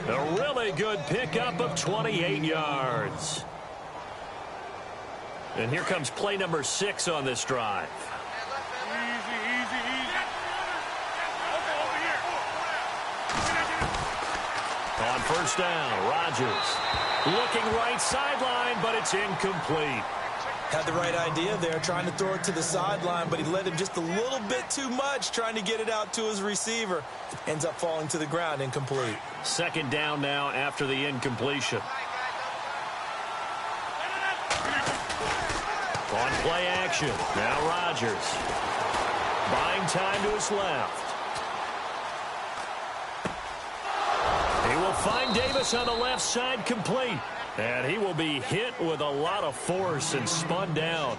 Speaker 3: A really good pickup of 28 yards. And here comes play number 6 on this drive. On first down, Rodgers looking right sideline, but it's incomplete.
Speaker 4: Had the right idea there, trying to throw it to the sideline, but he led him just a little bit too much, trying to get it out to his receiver. Ends up falling to the ground, incomplete.
Speaker 3: Second down now after the incompletion. On play action, now Rodgers. Buying time to his left. He will find Davis on the left side, complete. And he will be hit with a lot of force and spun down.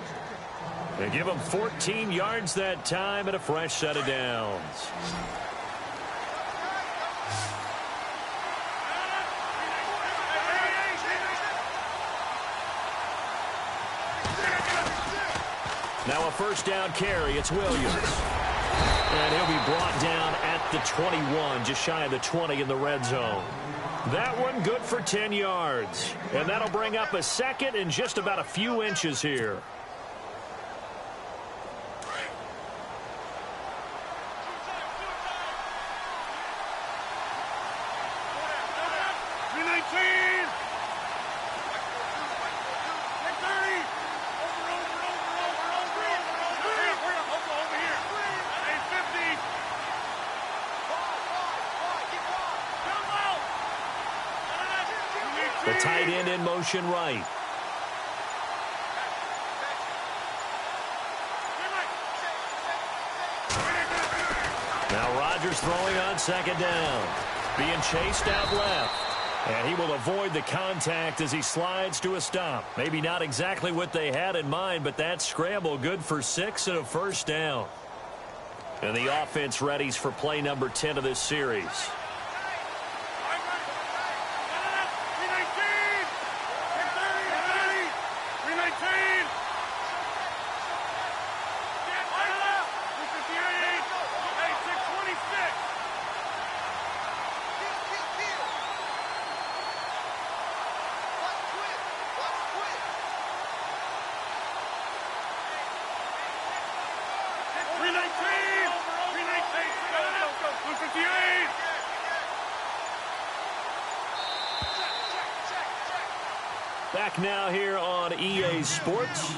Speaker 3: They give him 14 yards that time and a fresh set of downs. Now a first down carry. It's Williams. And he'll be brought down at the 21, just shy of the 20 in the red zone. That one good for 10 yards. And that'll bring up a second and just about a few inches here. The tight end in motion right. Now Rodgers throwing on second down. Being chased out left. And he will avoid the contact as he slides to a stop. Maybe not exactly what they had in mind, but that scramble good for 6 and a first down. And the offense readies for play number 10 of this series. Back now here on EA Sports.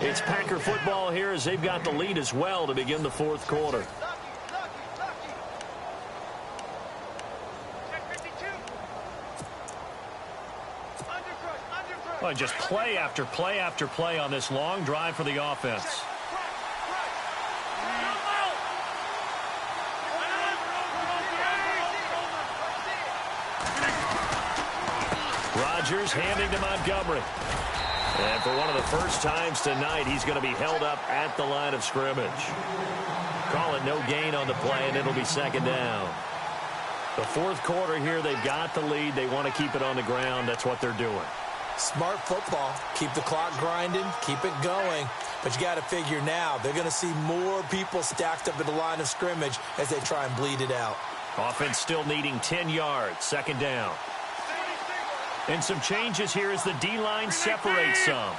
Speaker 3: It's Packer football here as they've got the lead as well to begin the fourth quarter. Well, just play after play after play on this long drive for the offense. Rodgers handing to Montgomery. And for one of the first times tonight, he's going to be held up at the line of scrimmage. Call it no gain on the play, and it'll be second down. The fourth quarter here, they've got the lead. They want to keep it on the ground. That's what they're doing.
Speaker 4: Smart football. Keep the clock grinding. Keep it going. But you got to figure now, they're going to see more people stacked up at the line of scrimmage as they try and bleed it out.
Speaker 3: Offense still needing 10 yards. Second down. And some changes here as the D-line separates some.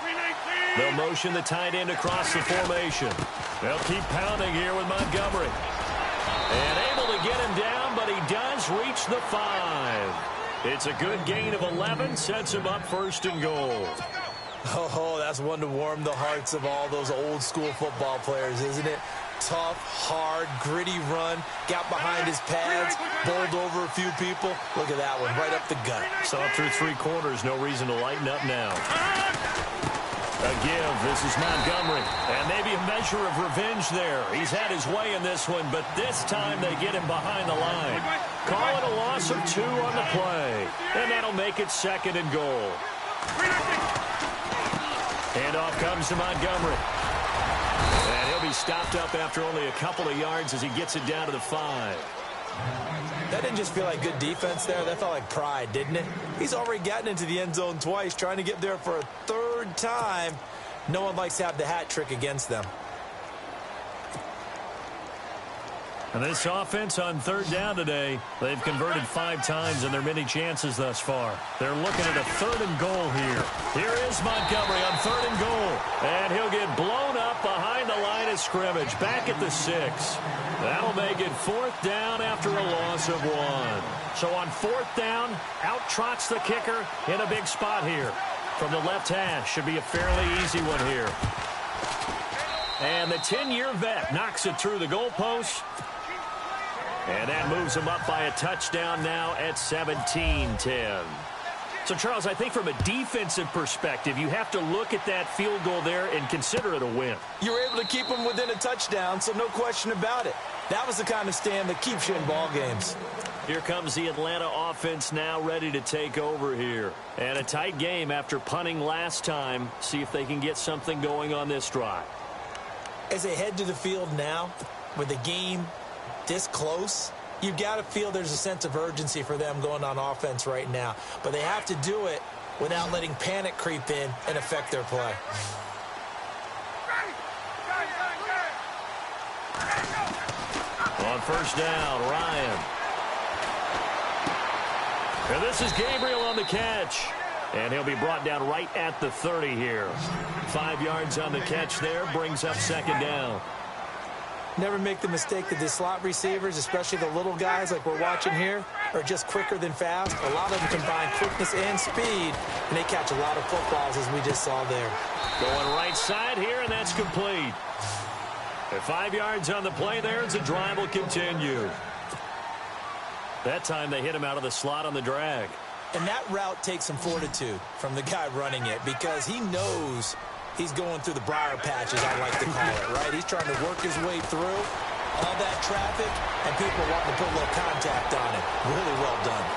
Speaker 3: They'll motion the tight end across the formation. They'll keep pounding here with Montgomery. And able to get him down, but he does reach the 5. It's a good gain of 11, sets him up first and goal.
Speaker 4: Oh, that's one to warm the hearts of all those old-school football players, isn't it? Tough, hard, gritty run, got behind his pads, bowled over a few people. Look at that one, right up the gut.
Speaker 3: Saw through 3 quarters, no reason to lighten up now. A give, this is Montgomery, and maybe a measure of revenge there. He's had his way in this one, but this time they get him behind the line. Call it a loss of 2 on the play, and that'll make it second and goal. Handoff comes to Montgomery. And he'll be stopped up after only a couple of yards as he gets it down to the 5.
Speaker 4: That didn't just feel like good defense there. That felt like pride, didn't it? He's already gotten into the end zone twice, trying to get there for a 3rd time. No one likes to have the hat trick against them.
Speaker 3: And this offense on 3rd down today, they've converted 5 times in their many chances thus far. They're looking at a 3rd and goal here. Here is Montgomery on 3rd and goal. And he'll get blown up behind the line of scrimmage, back at the 6. That'll make it 4th down after a loss of 1. So on 4th down, out trots the kicker in a big spot here. From the left hash, should be a fairly easy one here. And the 10-year vet knocks it through the goalpost. And that moves him up by a touchdown now at 17-10. So, Charles, I think from a defensive perspective, you have to look at that field goal there and consider it a win.
Speaker 4: You were able to keep them within a touchdown, so no question about it. That was the kind of stand that keeps you in ball games.
Speaker 3: Here comes the Atlanta offense now ready to take over here. And a tight game after punting last time. See if they can get something going on this drive.
Speaker 4: As they head to the field now, with the game this close, you've got to feel there's a sense of urgency for them going on offense right now. But they have to do it without letting panic creep in and affect their play.
Speaker 3: On 1st down, Ryan. And this is Gabriel on the catch. And he'll be brought down right at the 30 here. 5 yards on the catch there, brings up 2nd down.
Speaker 4: Never make the mistake that the slot receivers, especially the little guys like we're watching here, are just quicker than fast. A lot of them combine quickness and speed, and they catch a lot of footballs, as we just saw there.
Speaker 3: Going right side here, and that's complete. At 5 yards on the play there, as the drive will continue. That time they hit him out of the slot on the drag.
Speaker 4: And that route takes some fortitude from the guy running it, because he knows he's going through the briar patches, I like to call it, right? He's trying to work his way through all that traffic, and people wanting to put a little contact on it. Really well done.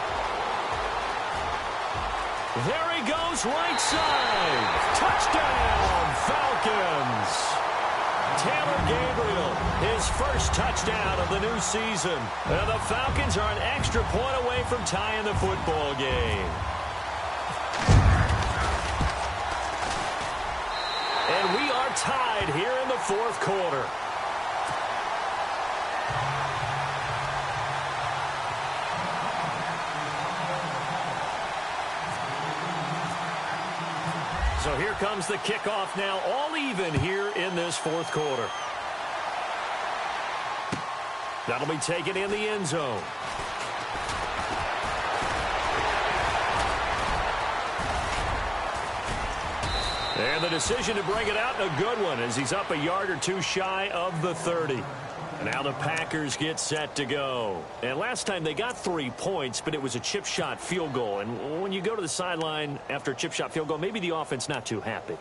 Speaker 3: There he goes, right side. Touchdown, Falcons. Taylor Gabriel, his first touchdown of the new season. And the Falcons are an extra point away from tying the football game. And we are tied here in the 4th quarter. So here comes the kickoff now, all even here in this 4th quarter. That'll be taken in the end zone. And the decision to bring it out, a good one, as he's up a yard or 2 shy of the 30. Now the Packers get set to go. And last time they got 3 points, but it was a chip shot field goal. And when you go to the sideline after a chip shot field goal, maybe the offense not too happy.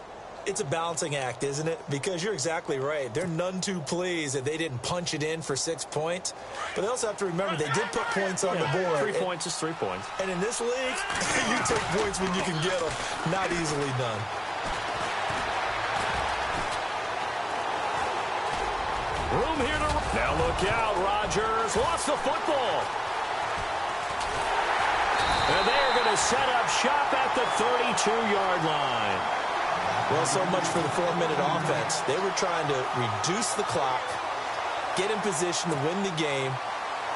Speaker 4: It's a balancing act, isn't it? Because you're exactly right. They're none too pleased that they didn't punch it in for 6 points. But they also have to remember they did put points on the board.
Speaker 3: 3 points is 3 points.
Speaker 4: And in this league, you take points when you can get them. Not easily done.
Speaker 3: Room here to... Now look out. Rodgers lost the football. And they're going to set up shop at the 32-yard line.
Speaker 4: Well, so much for the 4-minute offense. They were trying to reduce the clock, get in position to win the game,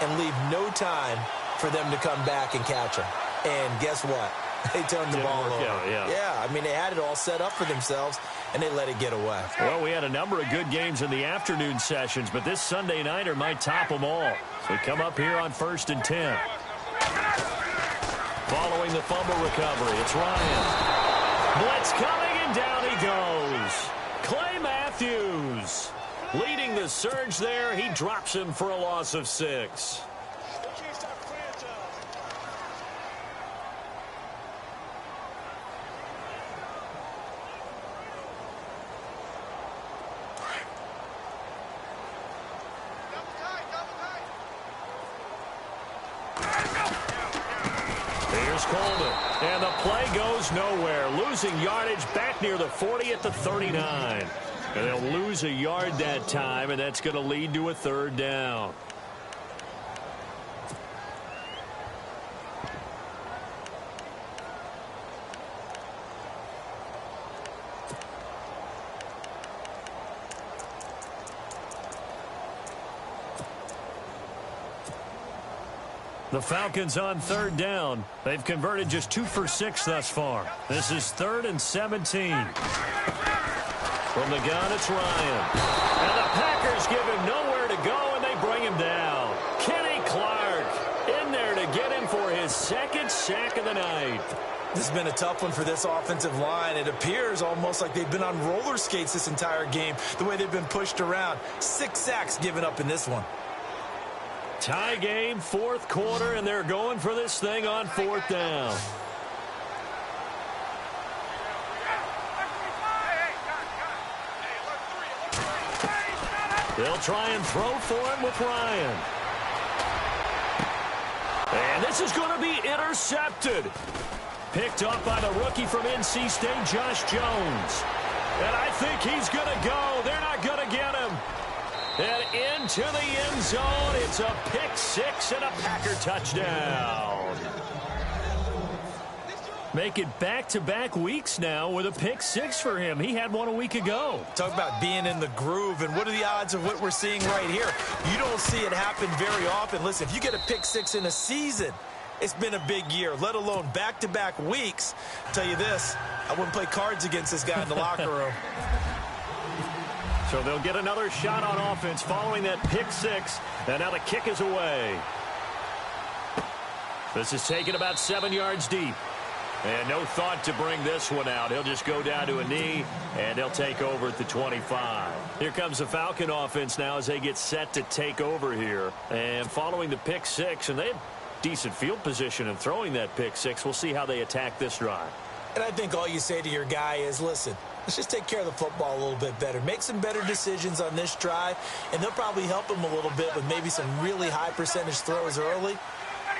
Speaker 4: and leave no time for them to come back and catch them. And guess what? They turned the ball over. Yeah, I mean, they had it all set up for themselves, and they let it get away.
Speaker 3: Well, we had a number of good games in the afternoon sessions, but this Sunday nighter might top them all. So we come up here on 1st and 10. Following the fumble recovery, it's Ryan. Blitz coming, and down he goes. Clay Matthews leading the surge there. He drops him for a loss of 6. Coleman, and the play goes nowhere. Losing yardage back near the 40 at the 39. And they'll lose a yard that time, and that's going to lead to a 3rd down. The Falcons on 3rd down. They've converted just 2 for 6 thus far. This is 3rd and 17. From the gun, it's Ryan. And the Packers give him nowhere to go, and they bring him down. Kenny Clark in there to get him for his 2nd sack of the night.
Speaker 4: This has been a tough one for this offensive line. It appears almost like they've been on roller skates this entire game, the way they've been pushed around. 6 sacks given up in this one.
Speaker 3: Tie game, 4th quarter, and they're going for this thing on 4th down. They'll try and throw for him with Ryan. And this is going to be intercepted. Picked up by the rookie from NC State, Josh Jones. And I think he's going to go. They're not going to get him. And into the end zone, it's a pick 6 and a Packer touchdown. Make it back-to-back weeks now with a pick 6 for him. He had one a week ago.
Speaker 4: Talk about being in the groove, and what are the odds of what we're seeing right here? You don't see it happen very often. Listen, if you get a pick 6 in a season, it's been a big year, let alone back-to-back weeks. I'll tell you this, I wouldn't play cards against this guy in the locker room.
Speaker 3: So they'll get another shot on offense following that pick 6. And now the kick is away. This is taken about 7 yards deep. And no thought to bring this one out. He'll just go down to a knee, and he'll take over at the 25. Here comes the Falcon offense now as they get set to take over here. And following the pick 6, and they have decent field position in throwing that pick 6. We'll see how they attack this drive.
Speaker 4: And I think all you say to your guy is, listen, let's just take care of the football a little bit better. Make some better decisions on this drive, and they'll probably help him a little bit with maybe some really high percentage throws early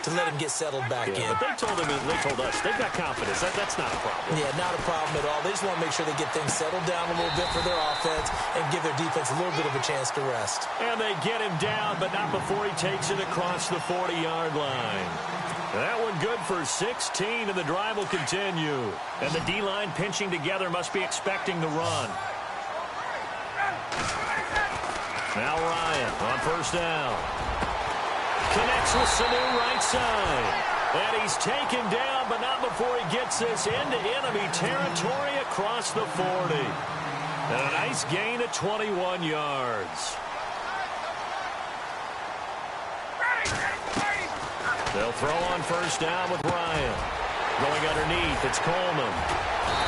Speaker 4: to let him get settled back in.
Speaker 3: But they told us, they've got confidence. That's not a problem.
Speaker 4: Yeah, not a problem at all. They just want to make sure they get things settled down a little bit for their offense and give their defense a little bit of a chance to rest.
Speaker 3: And they get him down, but not before he takes it across the 40-yard line. That one good for 16, and the drive will continue. And the D-line pinching together must be expecting the run. Now Ryan on 1st down. Connects with Sanu right side. And he's taken down, but not before he gets this into enemy territory across the 40. And a nice gain of 21 yards. They'll throw on 1st down with Ryan. Going underneath, it's Coleman.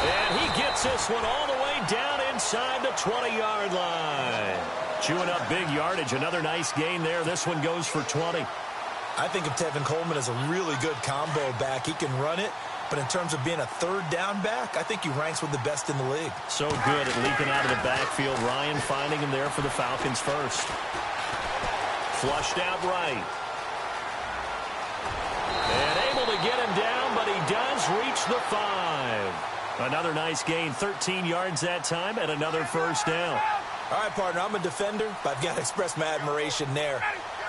Speaker 3: And he gets this one all the way down inside the 20-yard line. Chewing up big yardage. Another nice gain there. This one goes for 20.
Speaker 4: I think of Tevin Coleman as a really good combo back. He can run it, But in terms of being a third down back, I think he ranks with the best in the league.
Speaker 3: So good at leaking out of the backfield. Ryan finding him there for the Falcons first. Flushed out right. And able to get him down, but he does reach the 5. Another nice gain, 13 yards that time, and another first down.
Speaker 4: All right, partner, I'm a defender, but I've got to express my admiration there.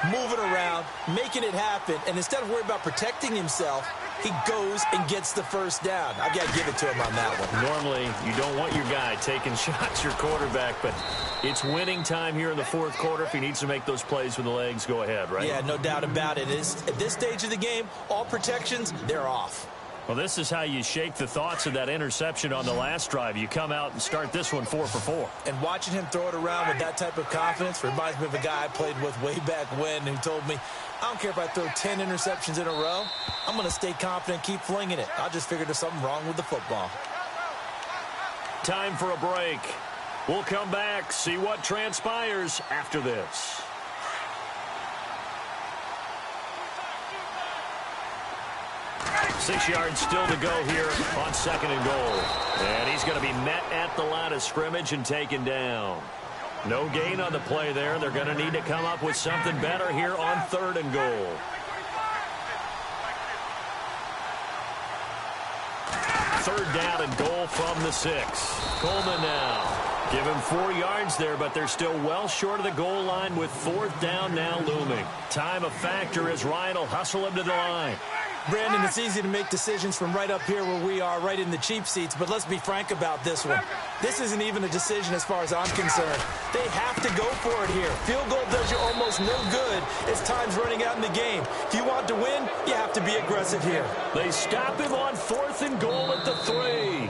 Speaker 4: Moving around, making it happen, and instead of worrying about protecting himself, he goes and gets the first down. I've got to give it to him on that one.
Speaker 3: Normally, you don't want your guy taking shots, your quarterback, but it's winning time here in the fourth quarter. If he needs to make those plays with the legs, go ahead, right?
Speaker 4: Yeah, no doubt about it. At this stage of the game, all protections, they're off.
Speaker 3: Well, this is how you shake the thoughts of that interception on the last drive. You come out and start this one 4 for 4.
Speaker 4: And watching him throw it around with that type of confidence reminds me of a guy I played with way back when who told me, I don't care if I throw 10 interceptions in a row. I'm going to stay confident, keep flinging it. I just figured there's something wrong with the football.
Speaker 3: Time for a break. We'll come back, see what transpires after this. Six yards still to go here on 2nd and goal. And he's going to be met at the line of scrimmage and taken down. No gain on the play there. They're going to need to come up with something better here on 3rd and goal. Third down and goal from the 6. Coleman now. Give him 4 yards there, but they're still well short of the goal line with 4th down now looming. Time a factor as Ryan will hustle him to the line.
Speaker 4: Brandon, it's easy to make decisions from right up here where we are, right in the cheap seats, but let's be frank about this one. This isn't even a decision as far as I'm concerned. They have to go for it here. Field goal does you almost no good as time's running out in the game. If you want to win, you have to be aggressive here.
Speaker 3: They stop him on 4th and goal at the 3.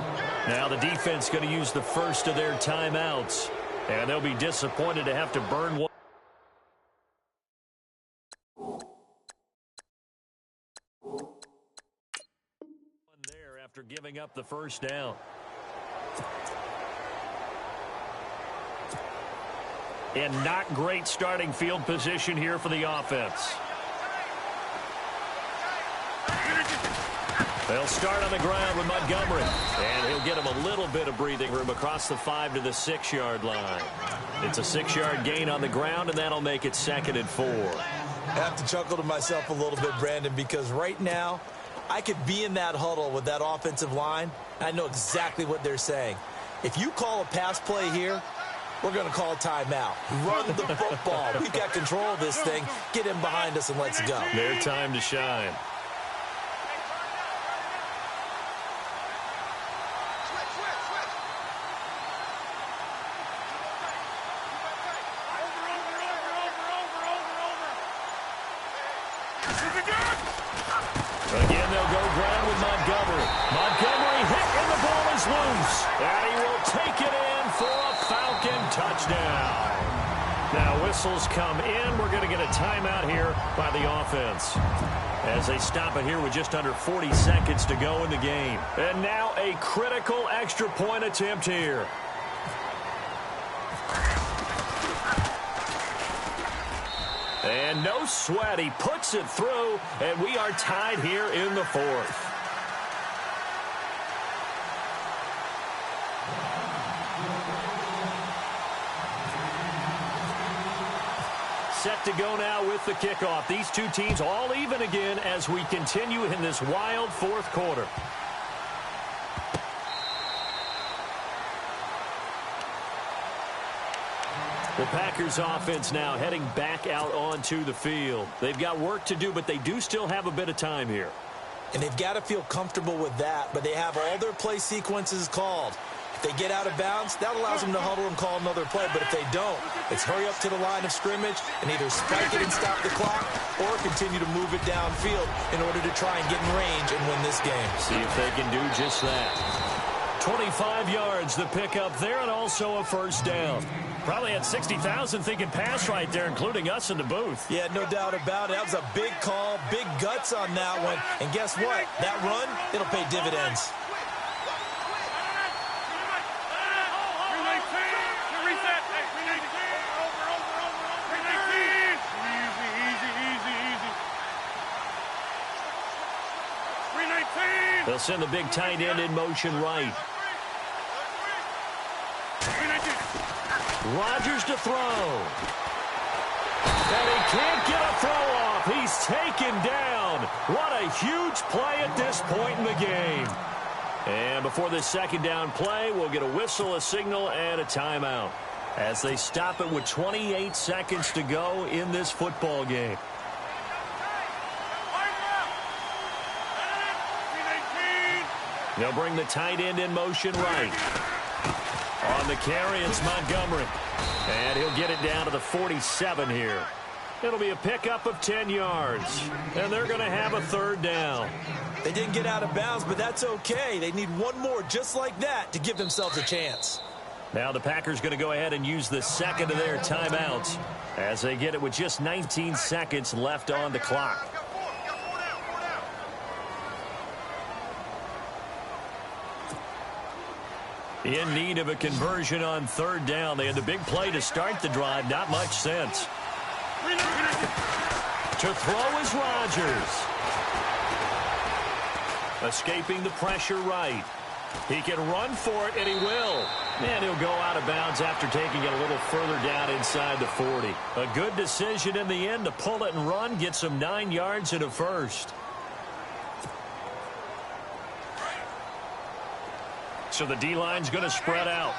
Speaker 3: Now the defense going to use the first of their timeouts, and they'll be disappointed to have to burn one. There after giving up the first down. And not great starting field position here for the offense. They'll start on the ground with Montgomery. And he'll get him a little bit of breathing room across the 5 to the 6-yard line. It's a 6-yard gain on the ground, and that'll make it 2nd and 4.
Speaker 4: I have to chuckle to myself a little bit, Brandon, because right now I could be in that huddle with that offensive line. I know exactly what they're saying. If you call a pass play here, we're going to call a timeout. Run the football. We've got control of this thing. Get him behind us and let's go.
Speaker 3: Their time to shine. Again, they'll go ground with Montgomery. Montgomery hit, and the ball is loose. And he will take it in for a Falcon touchdown. Now whistles come in. We're going to get a timeout here by the offense as they stop it here with just under 40 seconds to go in the game. And now a critical extra point attempt here. And no sweat. He puts it through, and we are tied here in the 4th. Set to go now with the kickoff. These two teams all even again as we continue in this wild 4th quarter. The Packers offense now heading back out onto the field. They've got work to do, but they do still have a bit of time here.
Speaker 4: And they've got to feel comfortable with that, but they have all their play sequences called. If they get out of bounds, that allows them to huddle and call another play, but if they don't, it's hurry up to the line of scrimmage and either spike it and stop the clock or continue to move it downfield in order to try and get in range and win this game.
Speaker 3: See if they can do just that. 25 yards the pickup there, and also a first down. Probably had 60,000 thinking pass right there, including us in the booth.
Speaker 4: Yeah, no doubt about it. That was a big call, big guts on that one. And guess what? That run, it'll pay dividends.
Speaker 3: They'll send the big tight end in motion right. Rodgers to throw. And he can't get a throw off. He's taken down. What a huge play at this point in the game. And before this second down play, we'll get a whistle, a signal, and a timeout as they stop it with 28 seconds to go in this football game. They'll bring the tight end in motion right. On the carry, it's Montgomery. And he'll get it down to the 47 here. It'll be a pickup of 10 yards. And they're going to have a third down.
Speaker 4: They didn't get out of bounds, but that's okay. They need one more just like that to give themselves a chance.
Speaker 3: Now the Packers going to go ahead and use the second of their timeouts as they get it with just 19 seconds left on the clock. In need of a conversion on third down. They had the big play to start the drive. Not much sense. To throw is Rodgers. Escaping the pressure right. He can run for it, and he will. And he'll go out of bounds after taking it a little further down inside the 40. A good decision in the end to pull it and run. Gets him 9 yards and a first. So the D-line's going to spread out.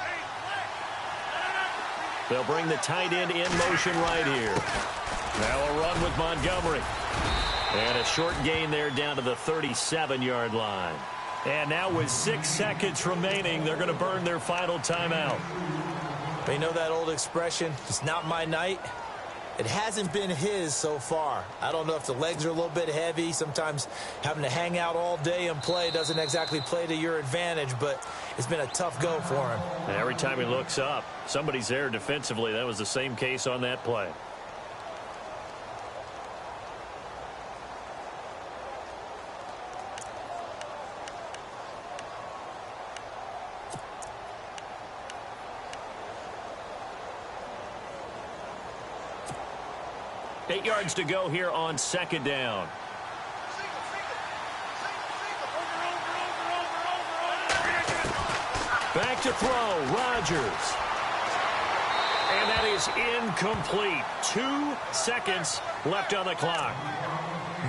Speaker 3: They'll bring the tight end in motion right here. Now a run with Montgomery. And a short gain there down to the 37-yard line. And now with 6 seconds remaining, they're going to burn their final timeout.
Speaker 4: You know that old expression, it's not my night? It hasn't been his so far. I don't know if the legs are a little bit heavy. Sometimes having to hang out all day and play doesn't exactly play to your advantage, but it's been a tough go for him.
Speaker 3: And every time he looks up, somebody's there defensively. That was the same case on that play. Eight yards to go here on second down. Back to throw, Rodgers. And that is incomplete. 2 seconds left on the clock.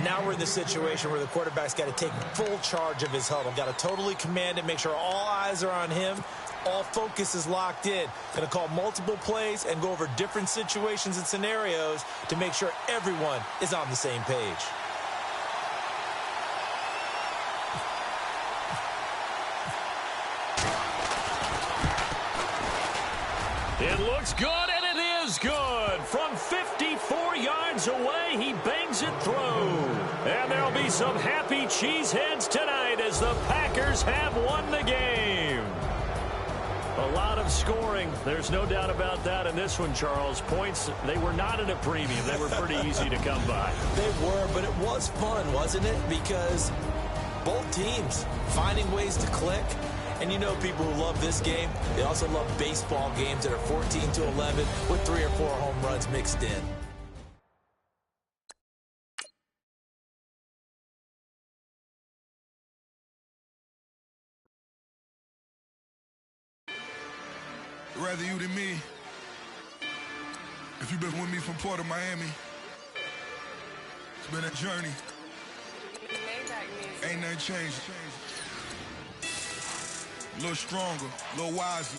Speaker 4: Now we're in the situation where the quarterback's got to take full charge of his huddle. Got to totally command it, make sure all eyes are on him. All focus is locked in. Going to call multiple plays and go over different situations and scenarios to make sure everyone is on the same page.
Speaker 3: It looks good, and it is good. From 54 yards away, he bangs it through. And there'll be some happy cheeseheads tonight as the Packers have won the game. A lot of scoring. There's no doubt about that in this one, Charles. Points, they were not at a premium. They were pretty easy to come by.
Speaker 4: They were, but it was fun, wasn't it? Because both teams finding ways to click. And you know people who love this game, they also love baseball games that are 14-11 with 3 or 4 home runs mixed in.
Speaker 6: Rather you than me. If you've been with me from Port of Miami, it's been a journey. Ain't nothing changed. A little stronger, a little wiser.